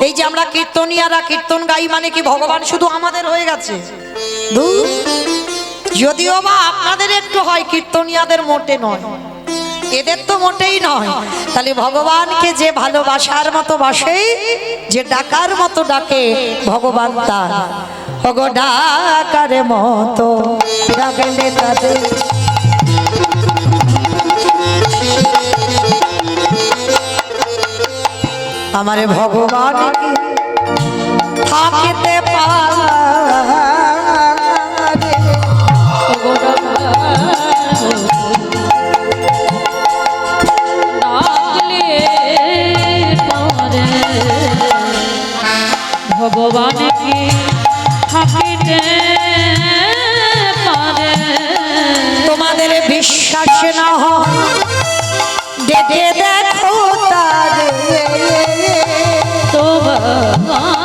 S1: এই যে আমরা কীর্তনিয়ারা কীর্তন গাই মানে কি ভগবান শুধু আমাদের হয়ে গেছে? যদিও বা আপনাদের একটু হয়, কীর্তনিয়াদের মোটে নয়, এদের তো মোটেই নয়। তাহলে ভগবানকে যে ভালোবাসার মতো বাসে, যে ডাকার মতো ডাকে, ভগবান তার ওগো ডাকার মতো ডাকলে তাদের আমার ভগবান থাকিতে পারে।
S3: ভগবান কি থাকিতে পারে?
S1: তোমাদের বিশ্বাস না হয় ডেকে দেখো তারে,
S3: তোমারি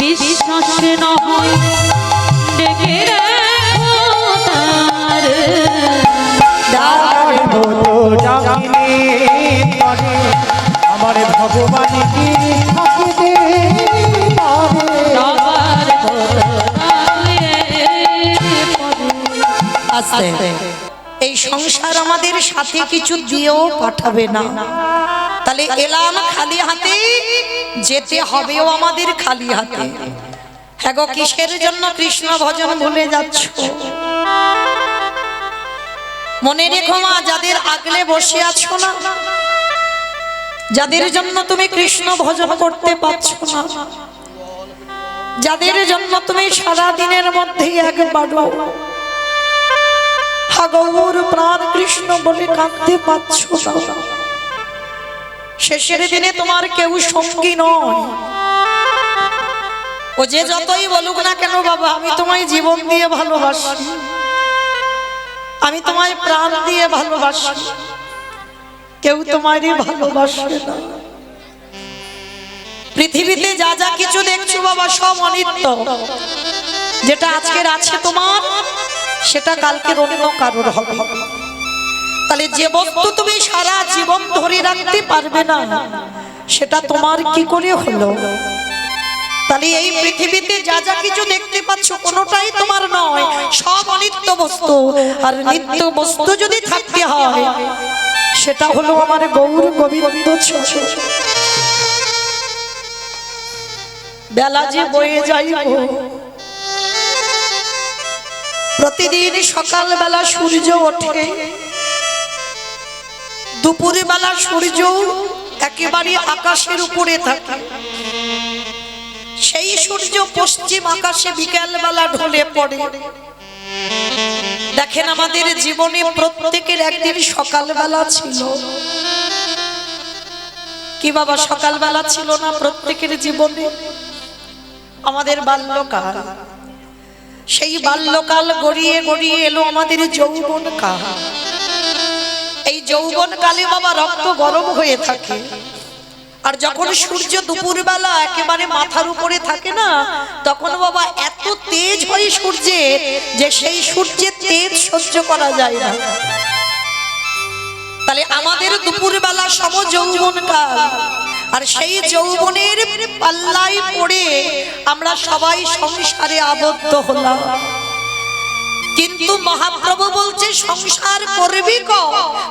S3: বিশ্বাস না হয় ডেকে দেখো তারে।
S2: ডাকার মতো ডাকিলে পারে আমার ভগবান কি থাকিতে পারে।
S3: ডাকার মতো ডাকলে পারে।
S1: আস্তে এই সংসার আমাদের সাথে কিছু দিয়েও পাঠাবে না। তাহলে এলাম খালি হাতে, যেতে হবেও আমাদের খালি হাতে। হ্যাঁ গো, কিসের জন্য কৃষ্ণ ভজন ভুলে যাচ্ছ? মনে রেখো মা, যাদের আগলে বসে আছো না, যাদের জন্য তুমি কৃষ্ণ ভজন করতে পারছো না, যাদের জন্য তুমি সারা দিনের মধ্যে একবারও গৌর প্রাণ কৃষ্ণ বলে কাঁদতে পারছ না, শেষের দিনে তোমার কেউ সঙ্গী নয়। ও যে যতই বলুক না কেন, বাবা আমি তোমায় জীবন দিয়ে ভালোবাসি, আমি তোমায় প্রাণ দিয়ে ভালোবাসি, কেউ তোমারই ভালোবাসে না। পৃথিবীতে যা যা কিছু দেখছো বাবা সব অনিত্য। যেটা আজকের আছে তোমার, সেটা কালকে অন্য কারোর হবে। তাহলে যে বস্তু তুমি সারা জীবন ধরে রাখতে পারবে না, সেটা তোমার কি করে হলো? তাহলে এই পৃথিবীতে যা যা কিছু দেখতে পাচ্ছ কোনোটাই তোমার নয়, সব অনিত্য বস্তু। আর নিত্য বস্তু যদি থাকতে হয়, সেটা হলো আমার গৌর গোবিন্দ। বেলা যে বয়ে যাই, প্রতিদিন সকালবেলা সূর্য ওঠে, দুপুরে বেলা সূর্য একেবারে আকাশের উপরে থাকে, সেই সূর্য পশ্চিম আকাশে বিকেল বেলা ঢলে পড়ে। দেখেন আমাদের জীবনে প্রত্যেকের একদিন সকালবেলা ছিল কি বাবা? সকালবেলা ছিল না প্রত্যেকের জীবনে? আমাদের বাল্যকাল, সেই বাল্যকাল গড়িয়ে গড়িয়ে এলো আমাদের যৌবন কাল। এই যৌবন কালে বাবা রক্ত গরম হয়ে থাকে, আর যখন সূর্য দুপুরবেলা একেবারে মাথার উপরে থাকে না, তখন বাবা এত তেজ হয় সূর্যের যে সেই সূর্যের তেজ সহ্য করা যায় না। তাহলে আমাদের দুপুরবেলা সম যৌবনকাল, আর সেই যৌবনের পাল্লায় পড়ে আমরা সবাই সংসারে আবদ্ধ হলাম। কিন্তু মহাপ্রভু বলছে সংসার করবি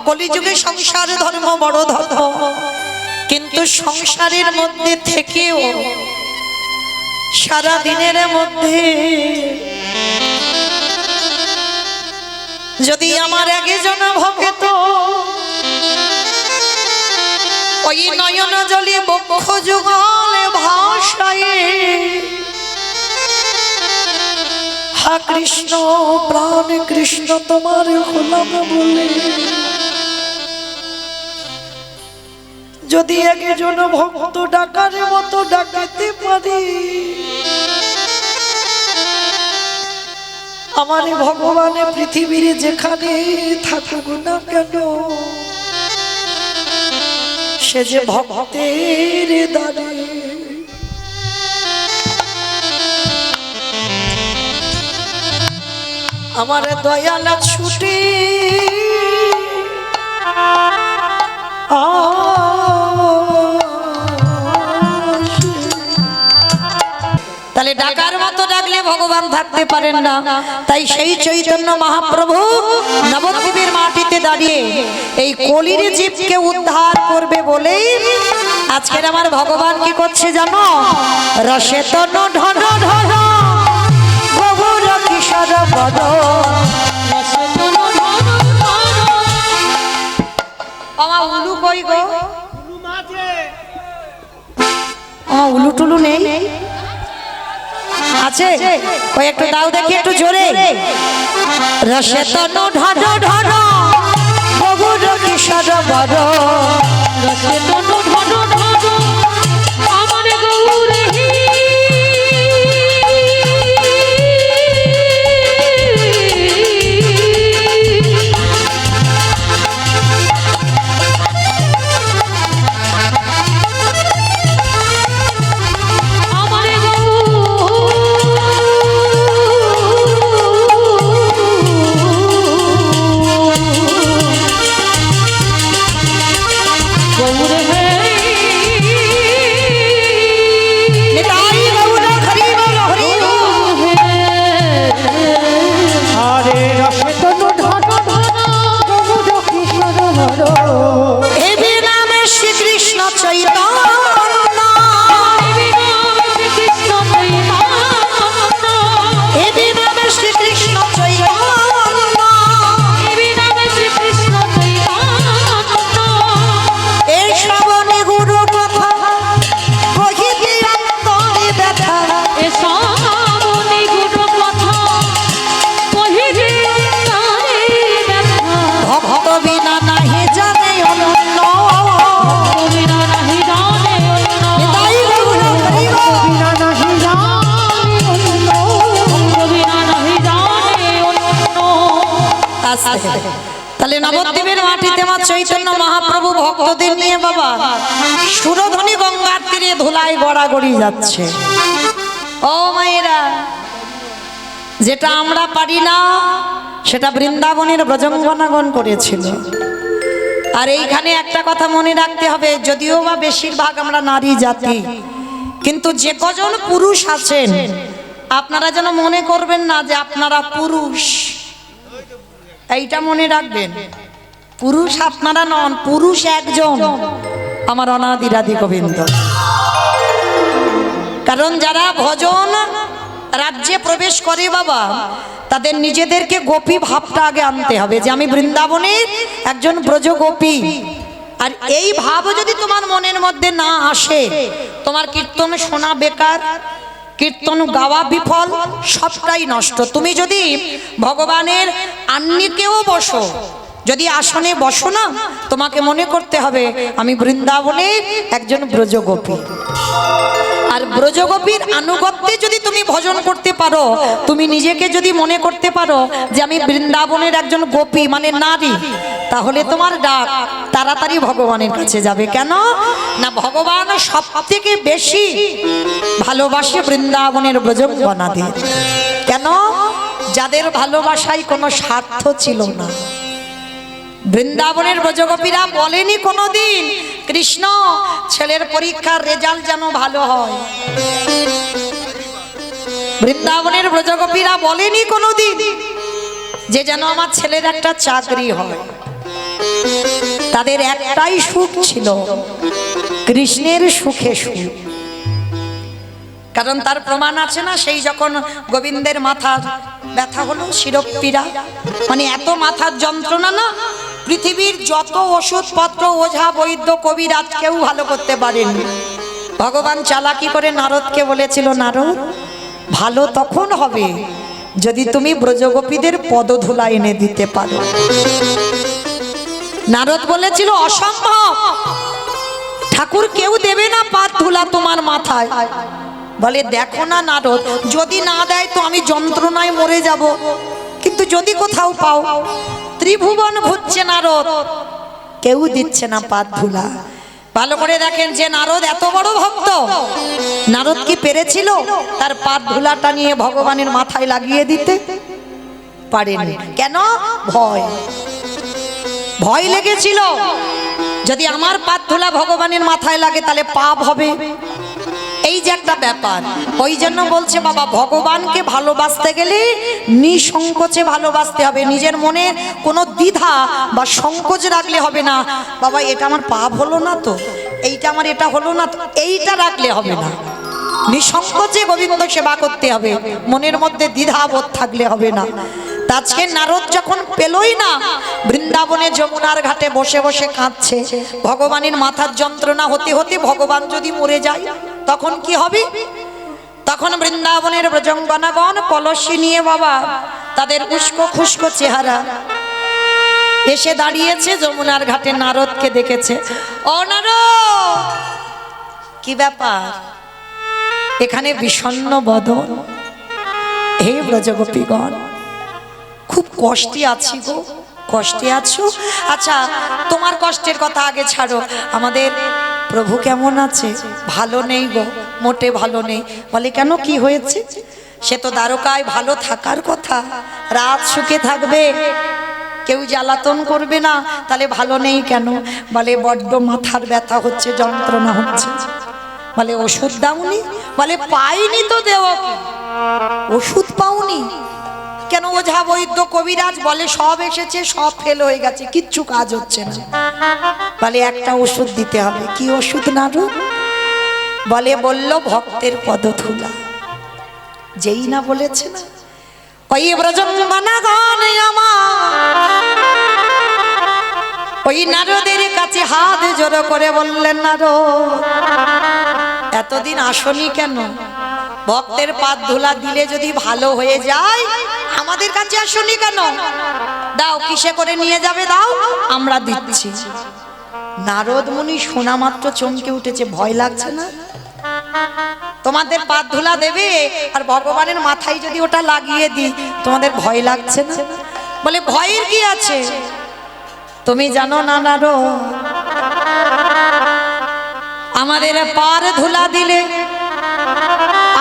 S1: কলিযুগে সংসার ধর্ম বড় ধর্ম। কিন্তু সংসারের মধ্যে থেকেও সারা দিনের মধ্যে যদি আমার একজন ভক্ত ওই নয়ন জলে বক্ষ যুগলে ভাষায় হা কৃষ্ণ প্রাণ কৃষ্ণ তোমার হলাম বলে, যদি একজন ভক্ত ডাকার মতো ডাকাতে পারি, আমার ভগবান পৃথিবীর যেখানে থাকুক না কেন সে যে ভক্তের দ্বারে আমার দয়াল ছুটি তাহলে ডাকার মতো ডাকলে ভগবান থাকতে পারেন না। তাই সেই চৈতন্য মহাপ্রভু নবদ্বীপের মাটিতে দাঁড়িয়ে এই কলির জীবকে উদ্ধার করবে বলেই আজকের আমার ভগবান কি করছে জানো? রসে তনু ঢন ঢন গভুর কিশোর বদ, আমার উলু কই গো? আমার উলু টুলু নেই আছে? ওই একটু দাও দেখি একটু জোরে। রসে তনু ঢন ঢন গভুর কিশোর বদ,
S3: রসে তনু ঢন ঢন আমার গৌরে
S1: তাহলে নবদ্বীপের মাটিতে আমার চৈতন্য মহাপ্রভু ভক্তদের নিয়ে বাবা সুরধ্বনি গঙ্গার তীরে ধুলায় গড়াগড়ি যাচ্ছে। ও মায়েরা, যেটা আমরা পারি না সেটা বৃন্দাবনের ব্রজঙ্গনাগণ করেছিল। আর এইখানে একটা কথা মনে রাখতে হবে, যদিও বা বেশিরভাগ আমরা নারী জাতি, কিন্তু যে কজন পুরুষ আছেন আপনারা যেন মনে করবেন না যে আপনারা পুরুষ। এইটা মনে রাখবেন, পুরুষ আপনারা নন, পুরুষ একজন আমার অনাদিরাদি গোবিন্দ। কারণ যারা ভজন রাজ্যে প্রবেশ করে বাবা, তাদের নিজেদেরকে গোপী ভাবটা আগে আনতে হবে যে আমি বৃন্দাবনের একজন ব্রজ গোপী। আর এই ভাব যদি তোমার মনের মধ্যে না আসে, তোমার কীর্তন শোনা বেকার, কীর্তন গাওয়া বিফল, সবটাই নষ্ট। তুমি যদি ভগবানের আন্নিকেও বসো, যদি আসনে বসো না, তোমাকে মনে করতে হবে আমি বৃন্দাবনের একজন ব্রজগোপী। আর ব্রজগোপীর আনুগত্যে যদি তুমি ভজন করতে পারো, তুমি নিজেকে যদি মনে করতে পারো যে আমি বৃন্দাবনের একজন গোপী মানে নারী, তাহলে তোমার ডাক তাড়াতাড়ি ভগবানের কাছে যাবে। কেন না, ভগবান সব থেকে বেশি ভালোবাসে বৃন্দাবনের ব্রজগণাদের। কেন? যাদের ভালোবাসায় কোনো স্বার্থ ছিল না। বৃন্দাবনের ব্রজগোপীরা বলেনি কোনোদিন কৃষ্ণ ছেলের পরীক্ষার রেজাল্ট যেন ভালো হয়। বৃন্দাবনের ব্রজগোপীরা বলেনি কোনোদিন যে যেন আমার ছেলের একটা চাকরি হয়। তাদের একটাই সুখ ছিল, কৃষ্ণের সুখে সুখ। কারণ তার প্রমাণ আছে না, সেই যখন গোবিন্দের মাথার ব্যথা হলো, শিরোপীড়া মানে এত মাথার যন্ত্রণা না, পৃথিবীর যত ওষুধপত্র ওঝা বৈদ্য কবিরাজ কেউ ভালো করতে পারেনি। ভগবান চালাকি করে নারদকে বলেছিল, নারদ ভালো তখন হবে যদি তুমি ব্রজগোপীদের পদধূলা এনে দিতে পারো। নারদ বলেছিল অসম্ভব, ঠাকুর কেউ দেবে না পাদ ধুলা তোমার মাথায়। বলে দেখো না নারদ, যদি না দেয় তো আমি যন্ত্রণায় মরে যাব, কিন্তু যদি কোথাও পাও। ত্রিভুবন ঘুরছে নারদ, কেউ দিচ্ছে না পাদ ধুলা। ভালো করে দেখেন যে নারদ এত বড় ভক্ত, নারদ কি পেরেছিল তার পাদ ধুলাটা নিয়ে ভগবানের মাথায় লাগিয়ে দিতে? পারেনি। কেন? ভয় লেগেছিল, যদি আমার পাদ ধুলা ভগবানের মাথায় লাগে তাহলে পাপ হবে। এই যে একটা ব্যাপার, ওই জন্য বলছে বাবা ভগবানকে ভালোবাসতে গেলে নিঃসংকোচে ভালোবাসতে হবে। নিজের মনে কোনো দ্বিধা বা সংকোচ রাখলে হবে না। বাবা এটা আমার পাপ হলো না তো, এইটা আমার এটা হলো না তো, এইটা রাখলে হবে না। নিঃসংকোচে গোবিন্দ সেবা করতে হবে, মনের মধ্যে দ্বিধাবোধ থাকলে হবে না। আজকে নারদ যখন পেলই না, বৃন্দাবনে যমুনার ঘাটে বসে বসে কাঁদছে, ভগবানের মাথার যন্ত্রণা হতে হতে ভগবান যদি মরে যায় তখন কি হবে? তখন বৃন্দাবনের ব্রজঙ্গনাগণ কলসি নিয়ে বাবা তাদের উস্কো খুস্কো চেহারা এসে দাঁড়িয়েছে যমুনার ঘাটে, নারদকে দেখেছে। ও নারদ, কি ব্যাপার এখানে বিষণ্ণ বদন? হে ব্রজগোপীগণ, খুব কষ্টে আছি গো। কষ্টে আছো? আচ্ছা তোমার কষ্টের কথা আগে ছাড়ো, আমাদের প্রভু কেমন আছে? ভালো নেই গো, মোটে ভালো নেই। বলে কেন, কি হয়েছে? সে তো দ্বারকায় ভালো থাকার কথা, রাত সুখে থাকবে, কেউ জ্বালাতন করবে না, তাহলে ভালো নেই কেন? বলে বড্ড মাথার ব্যথা হচ্ছে, যন্ত্রণা হচ্ছে। বলে ওষুধ দাওনি? বলে পাইনি তো, দেও কি? ওষুধ পাওনি কেন? ওঝা বৈদ্য কবিরাজ বলে সব এসেছে, সব ফেল হয়ে গেছে, কিচ্ছু কাজ হচ্ছে না। বলে একটা ওষুধ দিতে হবে। কি ওষুধ নারদ? বলে বলল ভক্তের পদধূলা। যেই না বলেছে না, ওই ব্রজঙ্গনাগণ আমার ওই নারদের কাছে হাত জোড়ো করে বললেন, নারদ এতদিন আসনি কেন? ভক্তের পাদ ধুলা দিলে যদি ভালো হয়ে যায়, আমাদের কাছে আসনি কেন? দাও, কিসে করে নিয়ে যাবে দাও, আমরা দিচ্ছি। নারদ মুনি শোনা মাত্র চমকে উঠেছে। ভয় লাগছে না? তোমাদের পাদ ধুলা দেবে আর ভগবানের মাথায় যদি ওটা লাগিয়ে দিই, তোমাদের ভয় লাগছে না? বলে ভয়ের কি আছে? তুমি জানো না নারদ, আমাদের পার ধুলা দিলে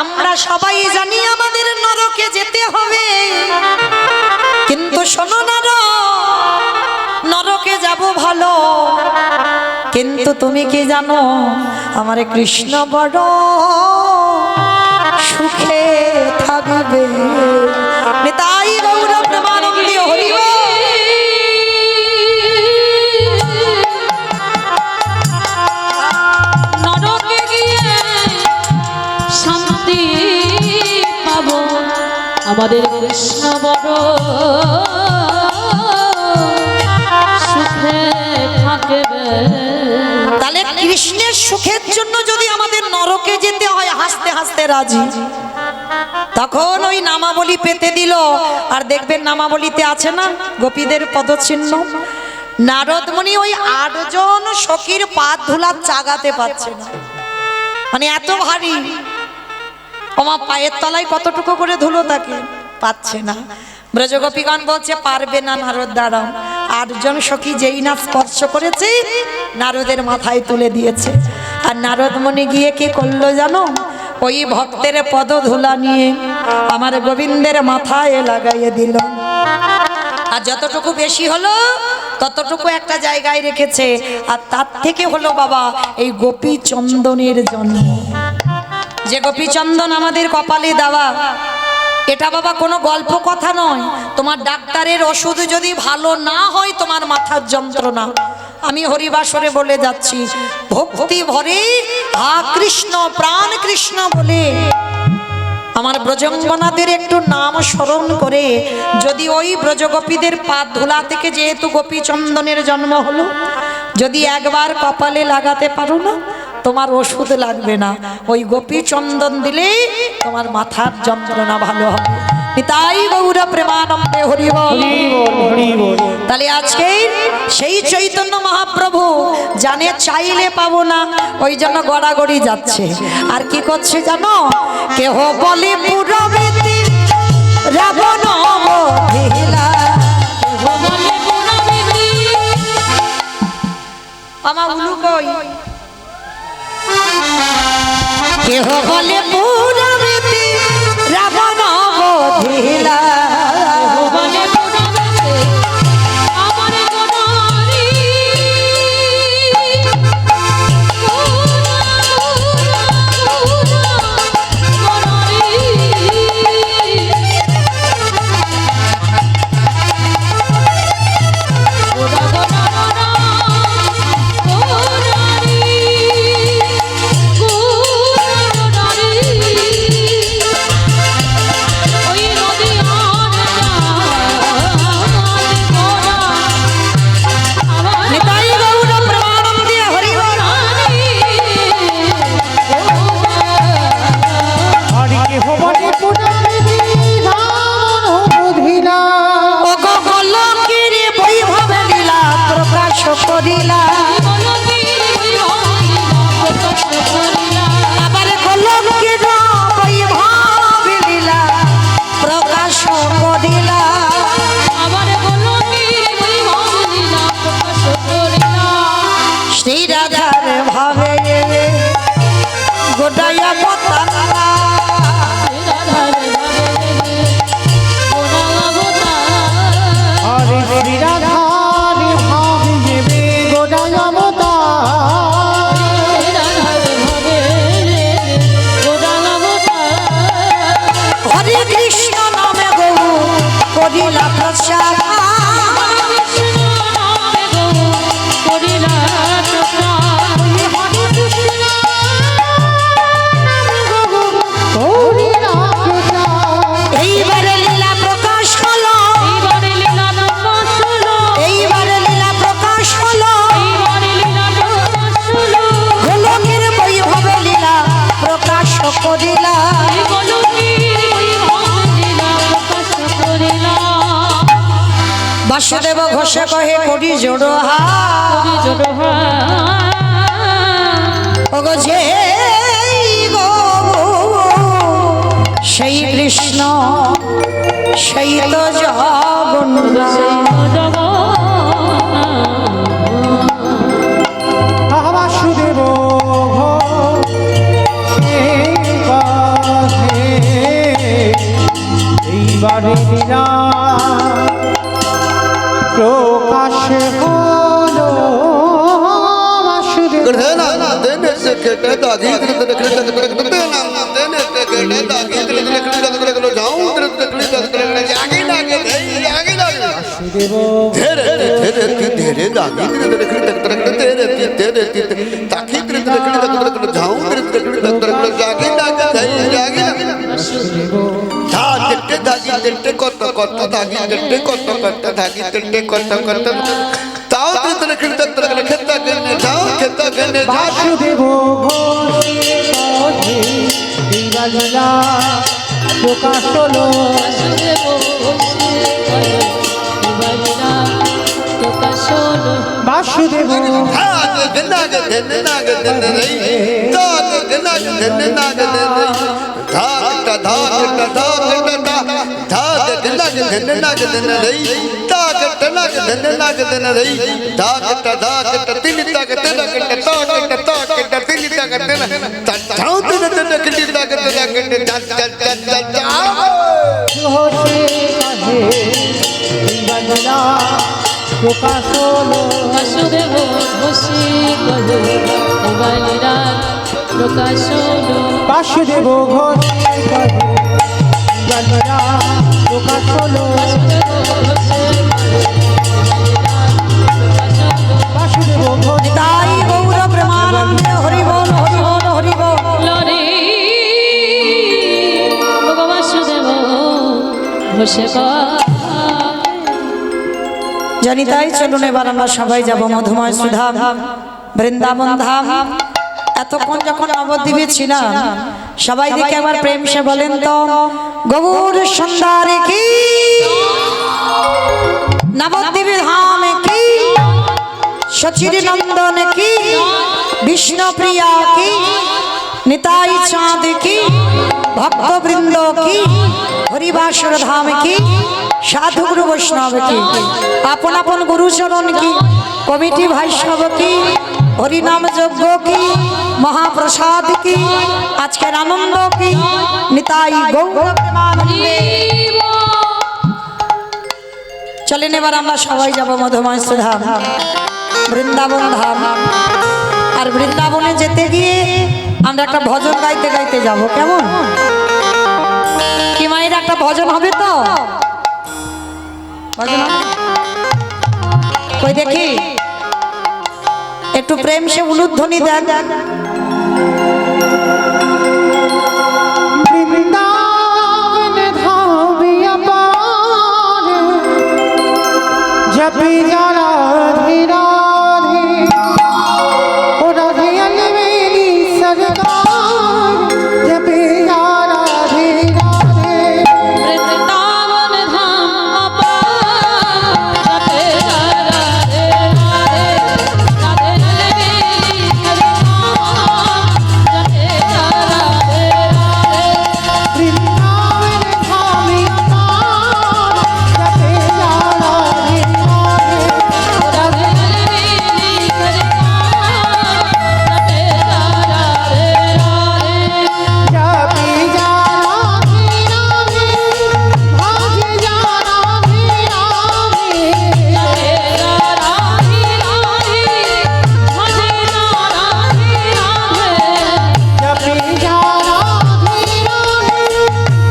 S1: আমরা সবাই জানি আমাদের নরকে যেতে হবে। কিন্তু শোনো নারদ, নরকে যাব ভালো, কিন্তু তুমি কি জানো আমার কৃষ্ণ বড় সুখে থাকবে। তাই গৌর প্রেমানন্দী হরি বল।
S3: নরকে গিয়ে শান্তি পাবো, আমাদের কৃষ্ণ বড় সুখে থাকবে।
S1: তাহলে কৃষ্ণের সুখের জন্য যদি আমাদের নরকে যেতে হয়, হাসতে হাসতে রাজি। তখন ওই নামাবলী পেতে দিল। আর দেখবেন নামাবলীতে আছে না গোপীদের পদচিহ্ন। নারদ মুনি ওই 8 জন সখীর পাদ ধুলা চাগাতে পারছে না। মানে এত ভারী, আমার পায়ের তলায় কতটুকু করে ধুলো তাকে পাচ্ছে না। ব্রজগোপীগণ বলছে পারবে না নারদ, দাঁড়াও। 8 জন সখী যেই না স্পর্শ করেছে নারদের মাথায় তুলে দিয়েছে। আর নারদ মুনি গিয়ে কি করলো জানো? ওই ভক্তের পদ ধুলা নিয়ে আমার গোবিন্দের মাথায় লাগাইয়ে দিল। আর যতটুকু বেশি হলো ততটুকু একটা জায়গায় রেখেছে। আর তার থেকে হলো বাবা এই গোপী চন্দনের জন্ম। যে গোপী চন্দন আমাদের কপালে দেওয়া, এটা বাবা কোনো গল্প কথা নয়। তোমার ডাক্তারের ওষুধ যদি ভালো না হয়, তোমার মাথার যন্ত্রণা, আমি হরিবাসরে বলে যাচ্ছি, ভক্তি ভরে হা কৃষ্ণ প্রাণ কৃষ্ণ বলে আমার ব্রজঙ্গনাদের একটু নাম স্মরণ করে যদি ওই ব্রজগোপীদের পাদ ধুলা থেকে যেহেতু গোপী চন্দনের জন্ম হলো, যদি একবার কপালে লাগাতে পারো না, তোমার ওষুধ লাগবে না। ওই গোপী চন্দন দিলে তোমার মাথার যন্ত্রণা ভালো হবে। তাই গৌর প্রেমানন্দে হরি বল। তাহলে আজকে সেই চৈতন্য মহাপ্রভু জানে চাইলে পাবো না, ওই জন্য গড়াগড়ি যাচ্ছে। আর কি করছে জানো? কেহ বলে পুরবীতি রাবণ বধিলা। আমার উলু কই? কেহ বলে পুরবীতি রাবণ বধিলা। বাসুদেব ঘোষে কহে করি জোড়ো হাগো যে গো সেই কৃষ্ণ সেই তো জগন্নাথ।
S2: বাসুদেব এইবারে প্রকাশ হলো বাসুদেব। বাসুদেব প্রকাশ হলো
S3: প্রকাশ হলো
S2: বাসুদেব ঘোষে কাহে এই বাংলা প্রকাশ হলো
S3: বাসুদেব ঘোষে কলো বালিরা প্রকাশ হলো
S2: বাসুদেব ঘোষে কাহে এই বাংলা প্রকাশ হলো বাসুদেব ঘোষে
S1: তাই গৌর প্রেমানন্দে হরি বল হরি বল হরি বল।
S3: লরে বাসুদেব ঘোষে
S1: জানি তাই চলুন এবার আমরা সবাই যাব মধুময় সুধাম বৃন্দাবন ধাম। এতক্ষণ যখন নবদ্বীপে ছিলাম সবাই দিকে একবার প্রেম সে বলেন তো গৌর সুন্দর কি নবদ্বীপে ধাম কি সচির নন্দন কি বিষ্ণু প্রিয়া কি নিতাই চাঁদ কি ভক্তবৃন্দ কি হরিবাসর ধাম কি সাধু গুরু বৈষ্ণব কি আপন আপন গুরুচরণ কি কমিটি বৈষ্ণব কি হরিনাম যজ্ঞ কি মহাপ্রসাদ কি আজকের আনন্দ কি নিতাই গৌর প্রেমানন্দে। চলেন এবার আমরা সবাই যাব মধুময় সুধাম বৃন্দাবন ধাম। আর বৃন্দাবনে যেতে গিয়ে আমরা একটা ভজন গাইতে গাইতে যাব, কেমন কি মায়ের একটা ভজন হবে তো? ভজন হবে? কই দেখি একটু প্রেম সে উলুধ্বনি দেন।
S2: বৃন্দাবন ধামিয়া পার জপি যা রাধে রাধে ও রাধে अलवेली सरकार जपी जा राधे राधे
S3: বৃন্দাবন ধাম জপে রাধে রাধে রাধে বেলি হরে নাম জপে রাধে রাধে
S2: বৃন্দাবন ধামিয়া পার জপি যা রাধে রাধে
S3: রাধে বেলি হরে নাম জপে রাধে রাধে
S2: जपी जा राधे राधे भागे जा राधे राधे
S3: जपे राधे राधे भजे राधे राधे
S2: जपी जा राधे राधे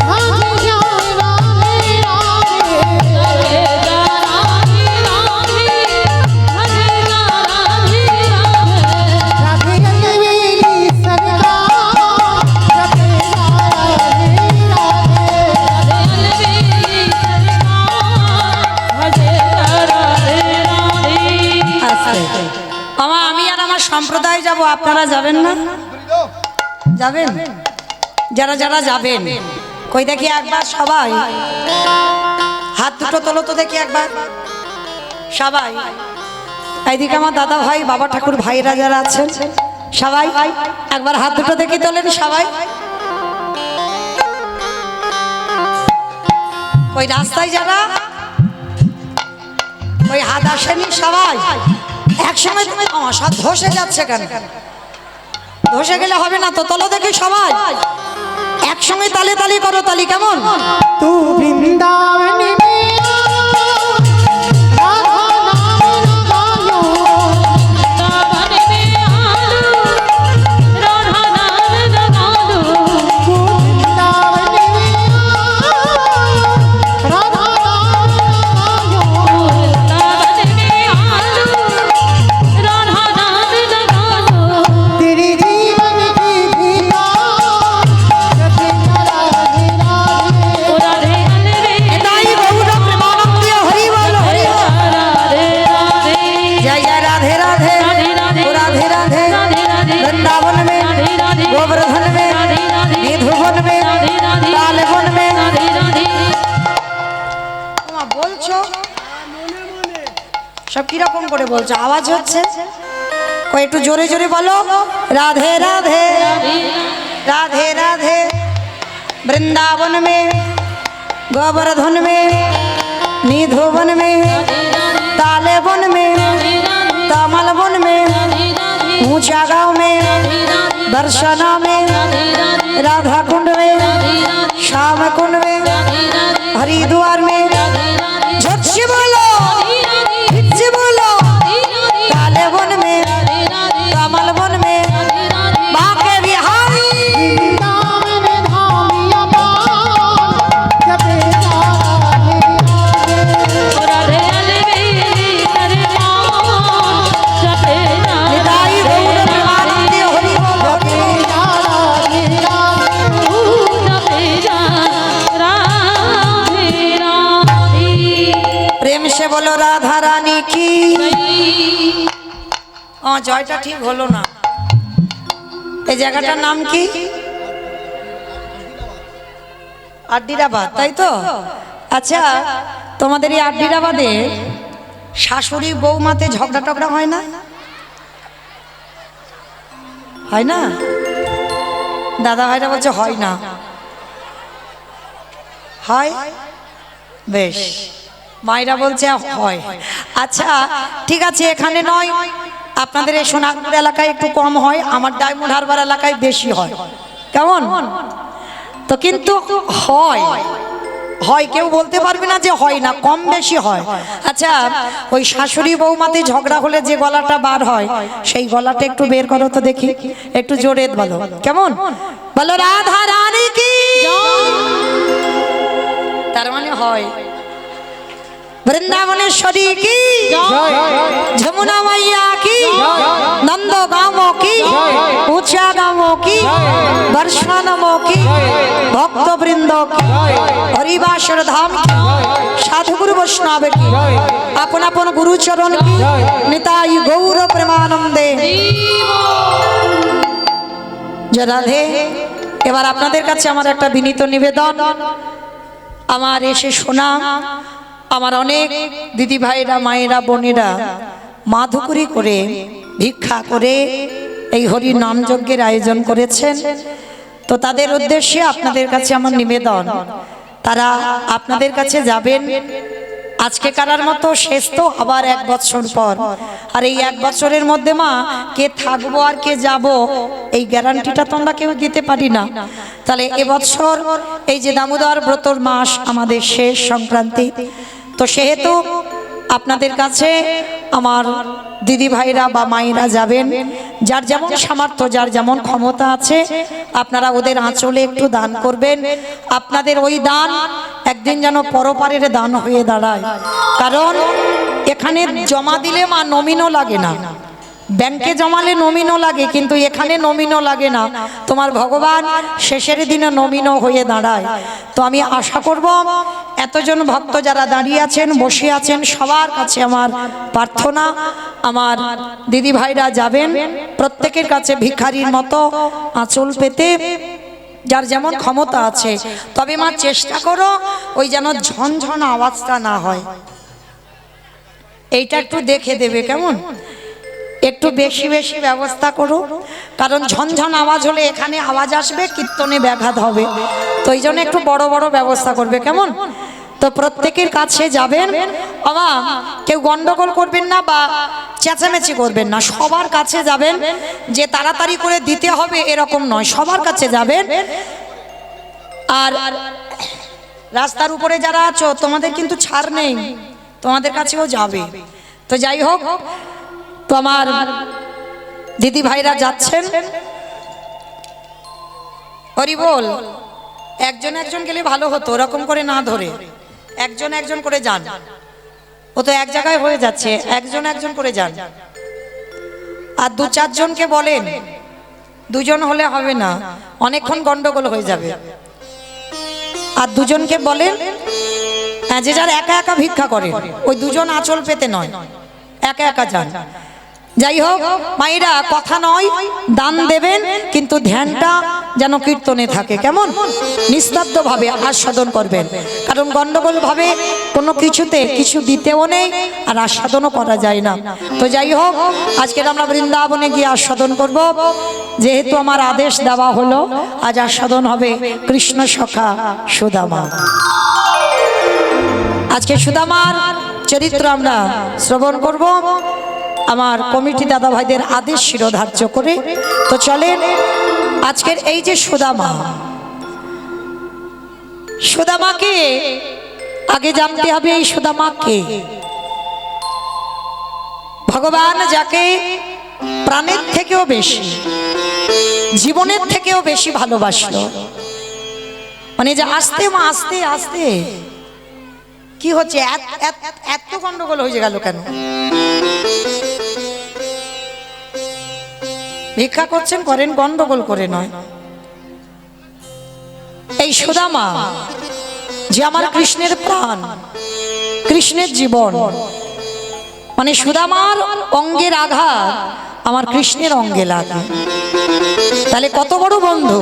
S2: भागे जा राधे राधे
S3: जपे राधे राधे भजे राधे राधे
S2: राधे अलवेली सरकार जपी जा राधे राधे
S1: আমি আর আমার সম্প্রদায় যাব, আপনারা যাবেন না? যাবেন? যারা যারা যাবেন কই দেখি একবার সবাই হাত দুটো তোলো তো দেখি একবার সবাই। এইদিকে আমার দাদা ভাই বাবা ঠাকুর ভাইরা যারা আছেন সবাই একবার হাত দুটো দেখি তোলেন সবাই। ওই রাস্তায় যারা ওই হাত আসেনি সবাই একসময় সব ধসে যাচ্ছে কেন? ধসে গেলে হবে না তো, তোলো দেখি সবাই একসঙ্গে তালে তালি করো, তালি কেমন?
S2: तू वृंदावन में राधा नाम लगायो
S3: दावन में आलू राधा नाम लगालू
S2: तू वृंदावन में राधा नाम लगायो
S3: दावन में आलू राधा नाम लगालू
S2: तेरे जीवन की भिकार जपे जा राधे राधे
S3: राधे
S1: সব কিরকম করে বলছো, আওয়াজ হচ্ছে? কই একটু জোরে জোরে বলো, রাধে রাধে राधे राधे। वृंदावन में, गोवर्धन में, निधोवन में, ताले वन में, तामल वन में, ऊंचा गांव में, दर्शना में, राधा कुंड में, श्याम कुंड में, हरिद्वार में, झट से बोलो, हिट से बोलो, ताले वन में, तामल वन में, बाके बिहारी
S2: वृंदावन धामिया पार जपे जाने
S3: राधे अलबेली करे राम जपे राम
S1: निताई गौर प्रेमानंदे हरि बोल
S2: जपे जाने
S3: जपे राधे राधे
S1: प्रेम से बोलो राधा रानी की। জয়টা ঠিক হলো না। এই জায়গাটার নাম কি? আড্ডিরাবাদ, তাই তো? আচ্ছা, তোমাদের এই আড্ডিরাবাদে শাশুড়ি বৌমাতে ঝগড়া টগড়া হয় না? হয় না? দাদা ভাইরা বলছে হয় না। হয়? বেশ, মায়েরা বলছে হয়। আচ্ছা ঠিক আছে, এখানে নয়, আপনাদের এই সোনারপুর এলাকায় একটু কম হয়, আমার ডায়মন্ড হারবার এলাকায় বেশি হয়। কেমন? তো কিন্তু হয়, হয়, কেউ বলতে পারবে না যে হয় না, কম বেশি হয়। আচ্ছা, ওই শাশুড়ি বৌমাতে ঝগড়া হলে যে গলাটা বার হয়, সেই গলাটা একটু বের করো তো দেখি, একটু জোরে বলো। কেমন? বলো রাধা রানী কি। তার মানে হয়। वृंदावनेश्वरी की, जमुना मैया की, नंदो गांवों की, ऊंचा गांवों की, वर्षानमों की, भक्त वृंदों की, हरिवासर धाम की, साधु गुरु वैष्णव की, अपन अपन गुरु चरण की, निताई गौर प्रेमानंदे। जय राधे। এবার আপনাদের কাছে আমার একটা বিনীত নিবেদন, আমার এসে শোনা আমার অনেক দিদি ভাইরা, মায়েরা, বোনেরা মাধুকরী করে ভিক্ষা করে এই হরি নাম যজ্ঞের আয়োজন করেছেন। তো তাদের উদ্দেশ্যে আপনাদের কাছে আমার নিবেদন, তারা আপনাদের কাছে যাবেন আজকে কারার মতো, শেষ তো আবার 1 বছর পর। আর এই 1 বছরের মধ্যে মা কে থাকবো আর কে যাব, এই গ্যারান্টিটা তো আমরা কেউ দিতে পারি না। তাহলে এবছর এই যে দামোদর ব্রতর মাস আমাদের শেষ, সংক্রান্তি, তো সেহেতু আপনাদের কাছে আমার দিদি ভাইরা বা মায়েরা যাবেন, যার যেমন সামর্থ্য, যার যেমন ক্ষমতা আছে, আপনারা ওদের আঁচলে একটু দান করবেন। আপনাদের ওই দান একদিন যেন পরপারের দান হয়ে দাঁড়ায়। কারণ এখানে জমা দিলে মা নমিনও লাগে না, ব্যাংকে জমালে নমিনও লাগে, কিন্তু এখানে নমিনও লাগে না। তোমার ভগবান শেষের দিনে নমিনও হয়ে দাঁড়ায়। তো আমি আশা করব এতজন ভক্ত যারা দাঁড়িয়ে আছেন, বসে আছেন, সবার কাছে আমার প্রার্থনা, আমার দিদি ভাইরা যাবেন প্রত্যেকের কাছে ভিখারির মতো আঁচল পেতে, যার যেমন ক্ষমতা আছে। তবে মা চেষ্টা করো ওই যেন ঝনঝন আওয়াজটা না হয়, এইটা একটু দেখে দেবে। কেমন? একটু বেশি বেশি ব্যবস্থা করো, কারণ ঝনঝন আওয়াজ হলে এখানে আওয়াজ আসবে, কীর্তনে ব্যাঘাত হবে। তো এই জন্য একটু বড় বড় ব্যবস্থা করবে। কেমন? তো প্রত্যেকের কাছে যাবেন, বাবা কেউ গন্ডগোল করবেন না বা চেঁচামেচি করবেন না, সবার কাছে যাবেন। যে তাড়াতাড়ি করে দিতে হবে এরকম নয়, সবার কাছে যাবেন। আর রাস্তার উপরে যারা আছো, তোমাদের কিন্তু ছাড় নেই, তোমাদের কাছেও যাবে। তো যাই হোক, তো আমার দিদি ভাইরা যাচ্ছেন, হরি বল। একজন একজন গেলে ভালো হতো, ওরকম করে না ধরে একজন একজন করে যান। ও তো এক জায়গায় হয়ে যাচ্ছে, একজন একজন করে যান। আর 2-4 জনকে বলেন, 2 জন হলে হবে না, অনেকক্ষণ গন্ডগোল হয়ে যাবে। আর 2 জনকে বলেন, যে যার একা একা ভিক্ষা করে, ওই 2 জন আঁচল পেতে নয়, একা একা যান। যাই হোক মায়েরা, কথা নয়, দান দেবেন, কিন্তু ধ্যানটা যেন কীর্তনে থাকে। কেমন? নিস্তব্ধ ভাবে আস্বাদন করবেন, কারণ গন্ডগোল ভাবে কোনো কিছুতে কিছু দিতেও নেই আর আস্বাদনও করা যায় না। তো যাই হোক, আজকে আমরা বৃন্দাবনে গিয়ে আস্বাদন করব। যেহেতু আমার আদেশ দেওয়া হলো, আজ আস্বাদন হবে কৃষ্ণ সখা সুদামা। আজকে সুদামার চরিত্র আমরা শ্রবণ করব আমার কমিটি দাদা ভাইদের আদেশ শিরোধার্য করে। তো চলেন, আজকের এই যে সুদামা, সুদামাকে আগে জানতে হবে। এই সুদামা কে? ভগবান যাকে প্রাণের থেকেও বেশি, জীবনের থেকেও বেশি ভালোবাসলো। মানে যে আস্তে মা আস্তে আস্তে কি হচ্ছে, এত গন্ডগোল হয়ে গেল কেন? ভিক্ষা করছেন, করেন, গন্ডগোল করে নয়। এই সুদামা যে আমার কৃষ্ণের প্রাণ, কৃষ্ণের জীবন, মানে সুদামার অঙ্গের আঘাত আমার কৃষ্ণের অঙ্গে লাগে। তাহলে কত বড় বন্ধু।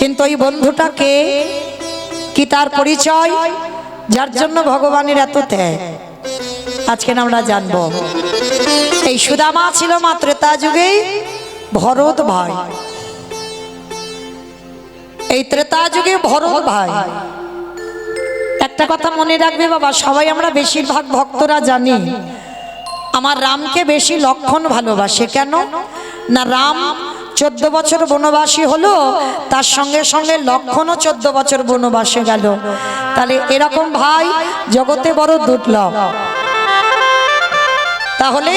S1: কিন্তু এই বন্ধুটাকে কি তার পরিচয়, যার জন্য ভগবানের এত ত্যাগ, আজকে আমরা জানবো। এই সুদামা ছিল মা ত্রেতা যুগেই ভরত ভাই। এই ত্রেতা যুগে ভরত ভাই। একটা কথা মনে রাখবে বাবা, সবাই আমরা বেশিরভাগ ভক্তরা জানি আমার রামকে বেশি লক্ষণ ভালোবাসে। কেন না, রাম 14 বছর বনবাসী হলো, তার সঙ্গে সঙ্গে লক্ষণও 14 বছর বনবাসে গেল। তাহলে এরকম ভাই জগতে বড় দুর্লভ। তাহলে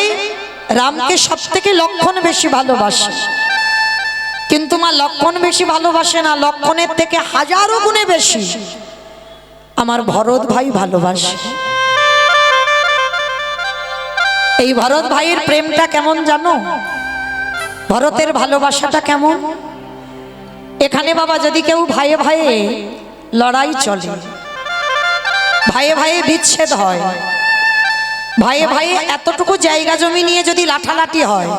S1: রামকে সব থেকে লক্ষণ বেশি ভালোবাসে। কিন্তু মা লক্ষণ বেশি ভালোবাসে না, লক্ষণের থেকে হাজারো গুণে বেশি আমার ভরত ভাই ভালোবাসে। এই ভরত ভাইয়ের প্রেমটা কেমন জানো? ভরতের ভালোবাসাটা কেমন? এখানে বাবা যদি কেউ ভাইয়ে ভাইয়ে লড়াই চলে, ভাইয়ে ভাইয়ে বিচ্ছেদ হয়, ভাইয়ে ভাইয়ে এতটুকু জায়গা জমি নিয়ে যদি লাঠালাঠি হয়,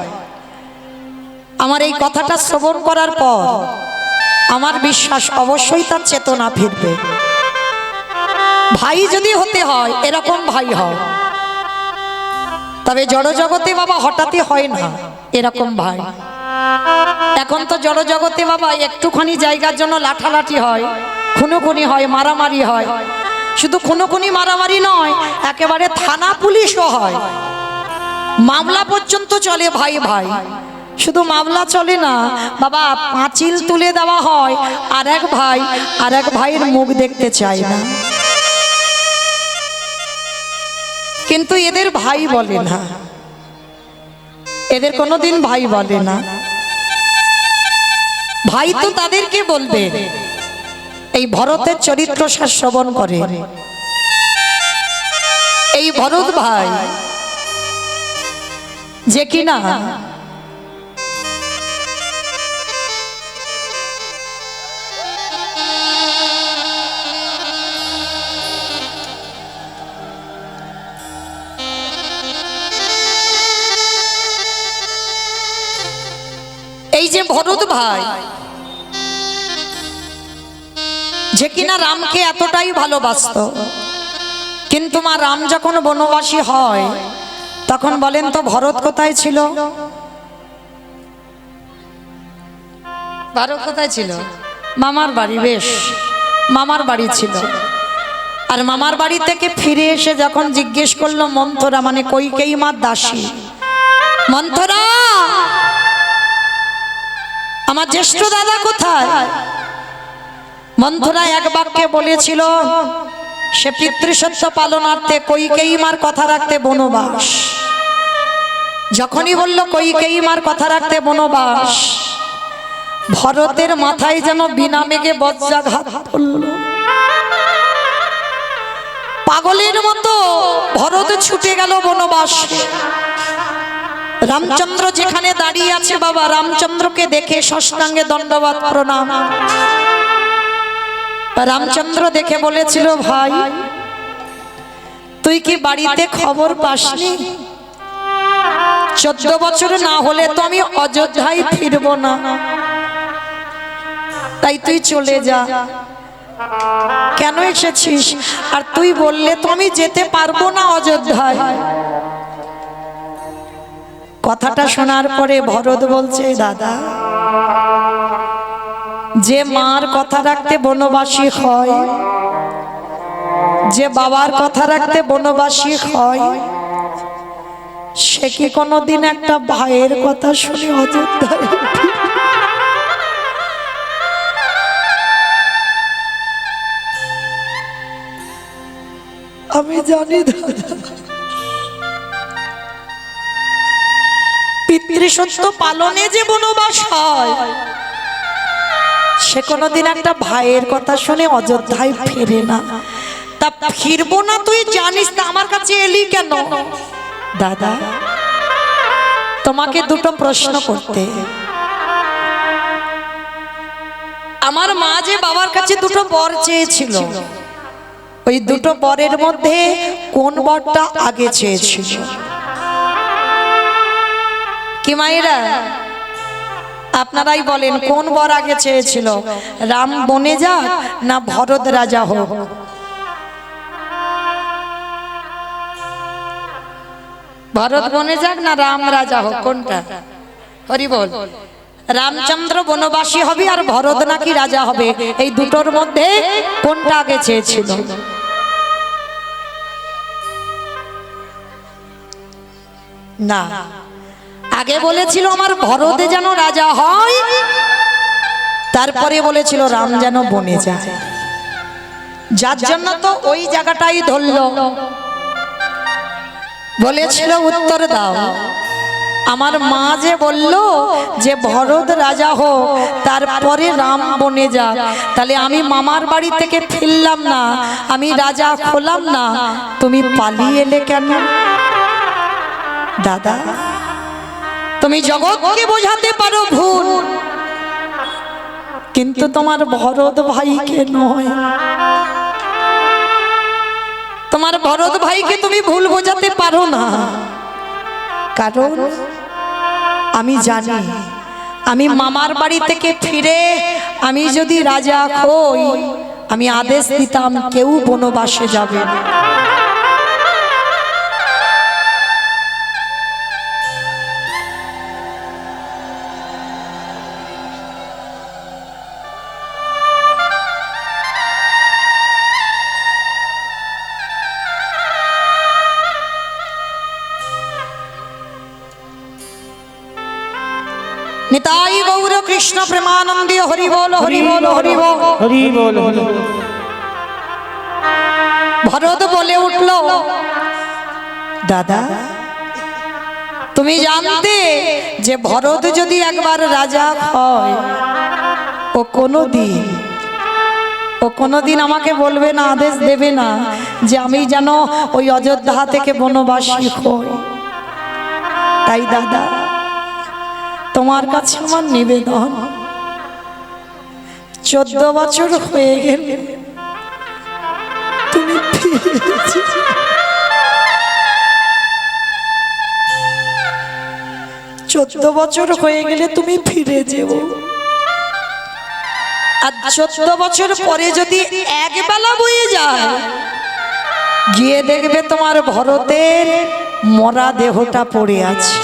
S1: আমার এই কথাটা শ্রবণ করার পর আমার বিশ্বাস অবশ্যই তার চেতনা ফিরবে। ভাই যদি হতে হয়, এরকম ভাই হয়। তবে জড়জগতে বাবা হঠাৎই হয় না এরকম ভাই। এখন তো জড়জগতে বাবা একটুখানি জায়গার জন্য লাঠালাঠি হয়, খুনোখুনি হয়, মারামারি হয়। শুধু খুনোখুনি মারামারি নয়, একেবারে থানা পুলিশও হয়, মামলা পর্যন্ত চলে ভাই ভাই। শুধু মামলা চলে না বাবা, পাঁচিল তুলে দেওয়া হয়, আর এক ভাই আর এক ভাইয়ের মুখ দেখতে চায় না। কিন্তু এদের ভাই বলে না, এদের কোনোদিন ভাই বলে না। ভাই তো তাদেরকে বলবে। এই ভরতের চরিত্র শ্রবণ করে এই ভরত ভাই, যে কিনা এই যে ভরত ভাই, যে কিনা রামকে এতটাই ভালোবাসতো। কিন্তু মা রাম যখন বনবাসী হয়, তখন বলেন তো ভরত কোথায় ছিল? ভরত কোথায় ছিল? মামার বাড়ি। বেশ, মামার বাড়ি ছিল। আর মামার বাড়ি থেকে ফিরে এসে যখন জিজ্ঞেস করলো মন্থরা, মানে কইকেয়ী মার দাসী, মন্থরা আমার জ্যেষ্ঠ দাদা কোথায়? মন্থরা এক বাক্যে বলেছিল, সে পিতৃসত্য পালনার্থে কইকেয়ী মার কথা রাখতে বনবাস। যখনই বলল কইকেয়ী মার কথা রাখতে বনবাস, ভরতের মাথায় যেন বিনা মেঘে বজ্রাঘাত পড়ল। পাগলের মতো ভরত ছুটে গেল বনবাস। রামচন্দ্র যেখানে দাঁড়িয়ে আছে বাবা, রামচন্দ্রকে দেখে ষষ্ঠাঙ্গে দণ্ডবাদ প্রণাম। রামচন্দ্র দেখে বলেছিল, ভাই তুই কি বাড়িতে খবর পাসনি? 14 বছর না হলে তো আমি অযোধ্যায় ফিরব না, তাই তুই চলে যা। কেন এসেছিস? আর তুই বললে তো আমি যেতে পারবো না অযোধ্যায়। কথাটা শোনার পরে ভরত বলছে, দাদা, যে মার কথা রাখতে বনবাসী হয়, যে বাবার কথা রাখতে বনবাসী হয়, সে কি কোনোদিন একটা ভাইয়ের কথা শুনে অযোধ্যায়? আমি জানি দাদা, পিতৃসত্য পালনে যে বনবাস হয়, সে কোনোদিন একটা ভাইয়ের কথা শুনে অযোধ্যায় ফিরে না। তা ফিরবো না তুই জানিস, তা আমার কাছে এলি কেন? দাদা, তোমাকে দুটো প্রশ্ন করতে। আমার মা যে বাবার কাছে দুটো বর চেয়েছিল, ওই দুটো বরের মধ্যে কোন বরটা আগে চেয়েছিল? কি মায়েরা, আপনারাই বলেন, কোন বর আগে চেয়েছিল? রাম বনে যাক না ভরত রাজা হোক? ভরত বনে যাক না রাম রাজা হোক, কোনটা? হরি বল। রামচন্দ্র বনবাসী হবে আর ভরত নাকি রাজা হবে, এই দুটোর মধ্যে কোনটা আগে চেয়েছিল? না, আগে বলেছিল আমার ভরতে যেন রাজা হয়, তারপরে বলেছিল রাম যেন বনে যায়। যার জন্য তো ওই জায়গাটাই ধরল, বলেছিল উত্তর দাও। আমার মা যে বলল যে ভরত রাজা হোক, তারপরে রাম বনে যাক, তাহলে আমি মামার বাড়ি থেকে ফিরলাম না, আমি রাজা হলাম না, তুমি পালিয়ে এলে কেন? দাদা, তুমি জগৎকে বোঝাতে পারো ভুল, কিন্তু তোমার ভরত ভাইকে নয়। তোমার ভরত ভাইকে তুমি ভুল বোঝাতে পারো না, কারণ আমি জানি আমি মামার বাড়ি থেকে ফিরে আমি যদি রাজা হই, আমি আদেশ দিতাম কেউ বনবাসে যাবে না। নিতাই গৌর কৃষ্ণ প্রেমানন্দে হরি বল হরি বল হরি বল
S2: হরি বল।
S1: ভরত বলে উঠল, দাদা, তুমি জানতে যে ভরত যদি একবার রাজা হয়, ও কোনোদিন আমাকে বলবে না, আদেশ দেবে না যে আমি যেন ওই অযোধ্যা থেকে বনবাসী হই। তাই দাদা, তোমার কাছে আমার নিবেদন, 14 বছর হয়ে গেল তুমি 14 বছর হয়ে গেলে তুমি ফিরে যেও। আর 14 বছর পরে যদি একবেলা বয়ে যায়, গিয়ে দেখবে তোমার ভরতের মরা দেহটা পড়ে আছে।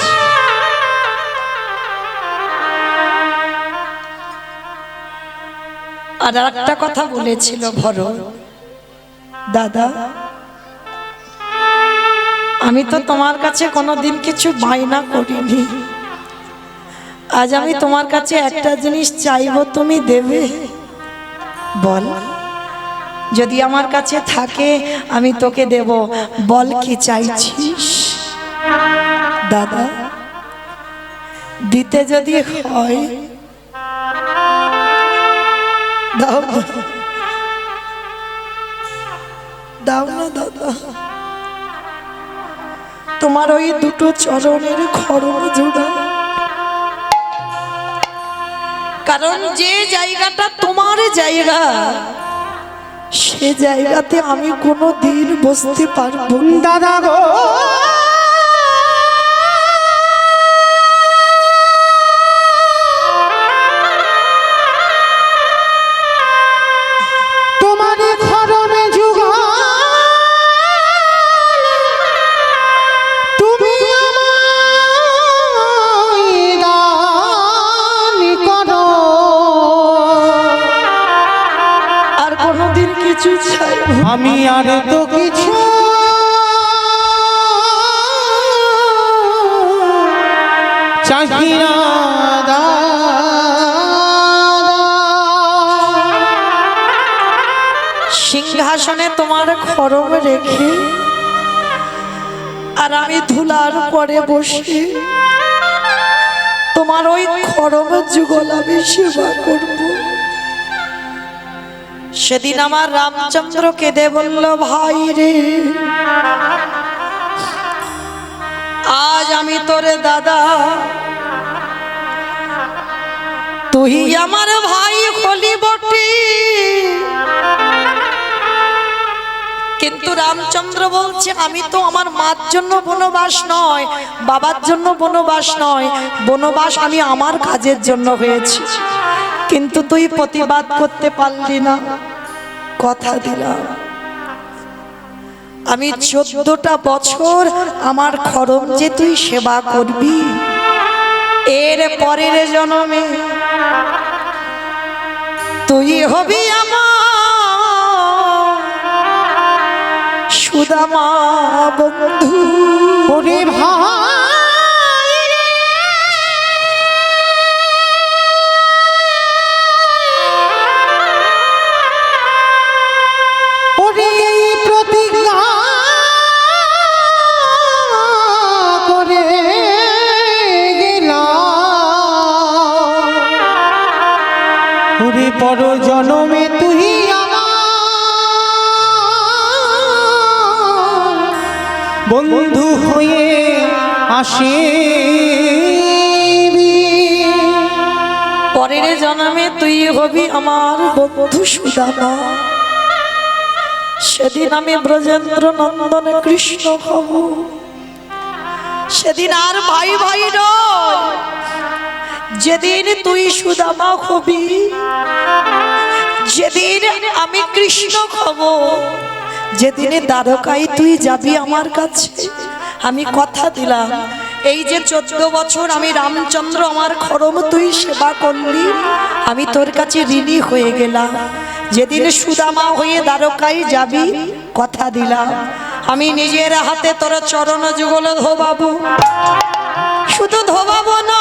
S1: আর একটা কথা বলেছিল ভরত, দাদা, আমি তো তোমার কাছে কোনোদিন কিছু বায়না করিনি, আজ আমি তোমার কাছে একটা জিনিস চাইবো, তুমি দেবে? বল, যদি আমার কাছে থাকে আমি তোকে দেব, বল কি চাইছিস? দাদা, দিতে যদি হয় দাও না, দাও না দাদা, তোমার ওই দুটো চরণের খড়ম জোড়া। কারণ যে জায়গাটা তোমার জায়গা, সে জায়গাতে আমি কোনো দিন বসতে পারবো না।
S2: দাদা গো, আমি আর তো কিছু চাহি না দাদা।
S1: সিংহাসনে তোমার খড়ম রেখে আর আমি ধুলার পরে বসে তোমার ওই খড়ম যুগল আমি সেবা করব। সেদিন আমার রামচন্দ্র কেঁদে বলল, ভাই রে, আজ আমি তোরে দাদা, তুই আমার ভাই হলি বটে, কিন্তু রামচন্দ্র বলছে আমি তো আমার মার জন্য বনবাস নয়, বাবার জন্য বনবাস নয়, বনবাস আমি আমার কাজের জন্য হয়েছি, কিন্তু তুই প্রতিবাদ করতে পারলি না। কথা দিলাম আমি 14টা বছর আমার খড়ম যে তুই সেবা করবি, এর পরের জন্মে তুই হবি আমার সুদামা বন্ধু।
S2: ওরে ভাই ওরে প্রতিজ্ঞা করে গেলাম, ওরে পর জনমে তুই বন্ধু হয়ে আসিবি,
S1: পরের জন্মে তুই হবি আমার বন্ধু সুদামা। সেদিন আমি ব্রজেন্দ্র নন্দন কৃষ্ণ হব, সেদিন আর ভাই ভাই নয়, যেদিন তুই সুদামা হবি, যেদিন আমি কৃষ্ণ হব, যেদিন দ্বারকায় তুই যাবি আমার কাছে। আমি কথা দিলাম এই যে 14 বছর আমি রামচন্দ্র আমার খড়ম তুই সেবা করলি, আমি তোর কাছে ঋণী হয়ে গেলাম। যেদিন সুদামা হয়ে দ্বারকায় যাবি, কথা দিলাম আমি নিজের হাতে তোর চরণ যুগল ধোবাবো, শুধু ধোবাবো না,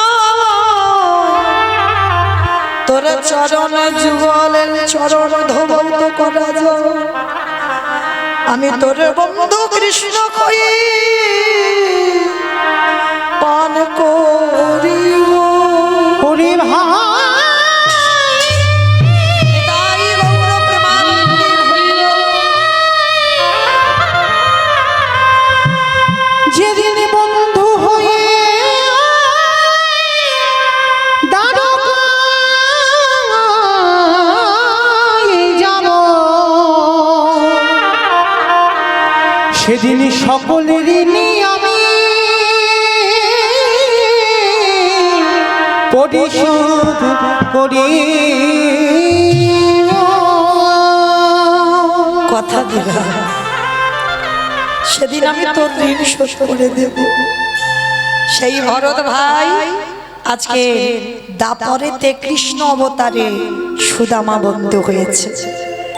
S1: তোর চরণ যুগলের চরণ ধোবাও তো করা যাও। আমি তোর বন্ধু কৃষ্ণ হয়ে পান করিব।
S2: ওরে ভাই
S1: তাই গৌর প্রেমানন্দে হইল।
S2: যেদিন বন্ধু হয়ে দ্বারকায় যাব, সেদিন সকলের ঋণী আমি পরিশোধ করি।
S1: কথা দিলাম সেদিন আমি তোর ঋণ শোধ করে দেব। সেই ভরত ভাই আজকে দাপরেতে কৃষ্ণ অবতারে সুদামা বন্ধু হয়েছে।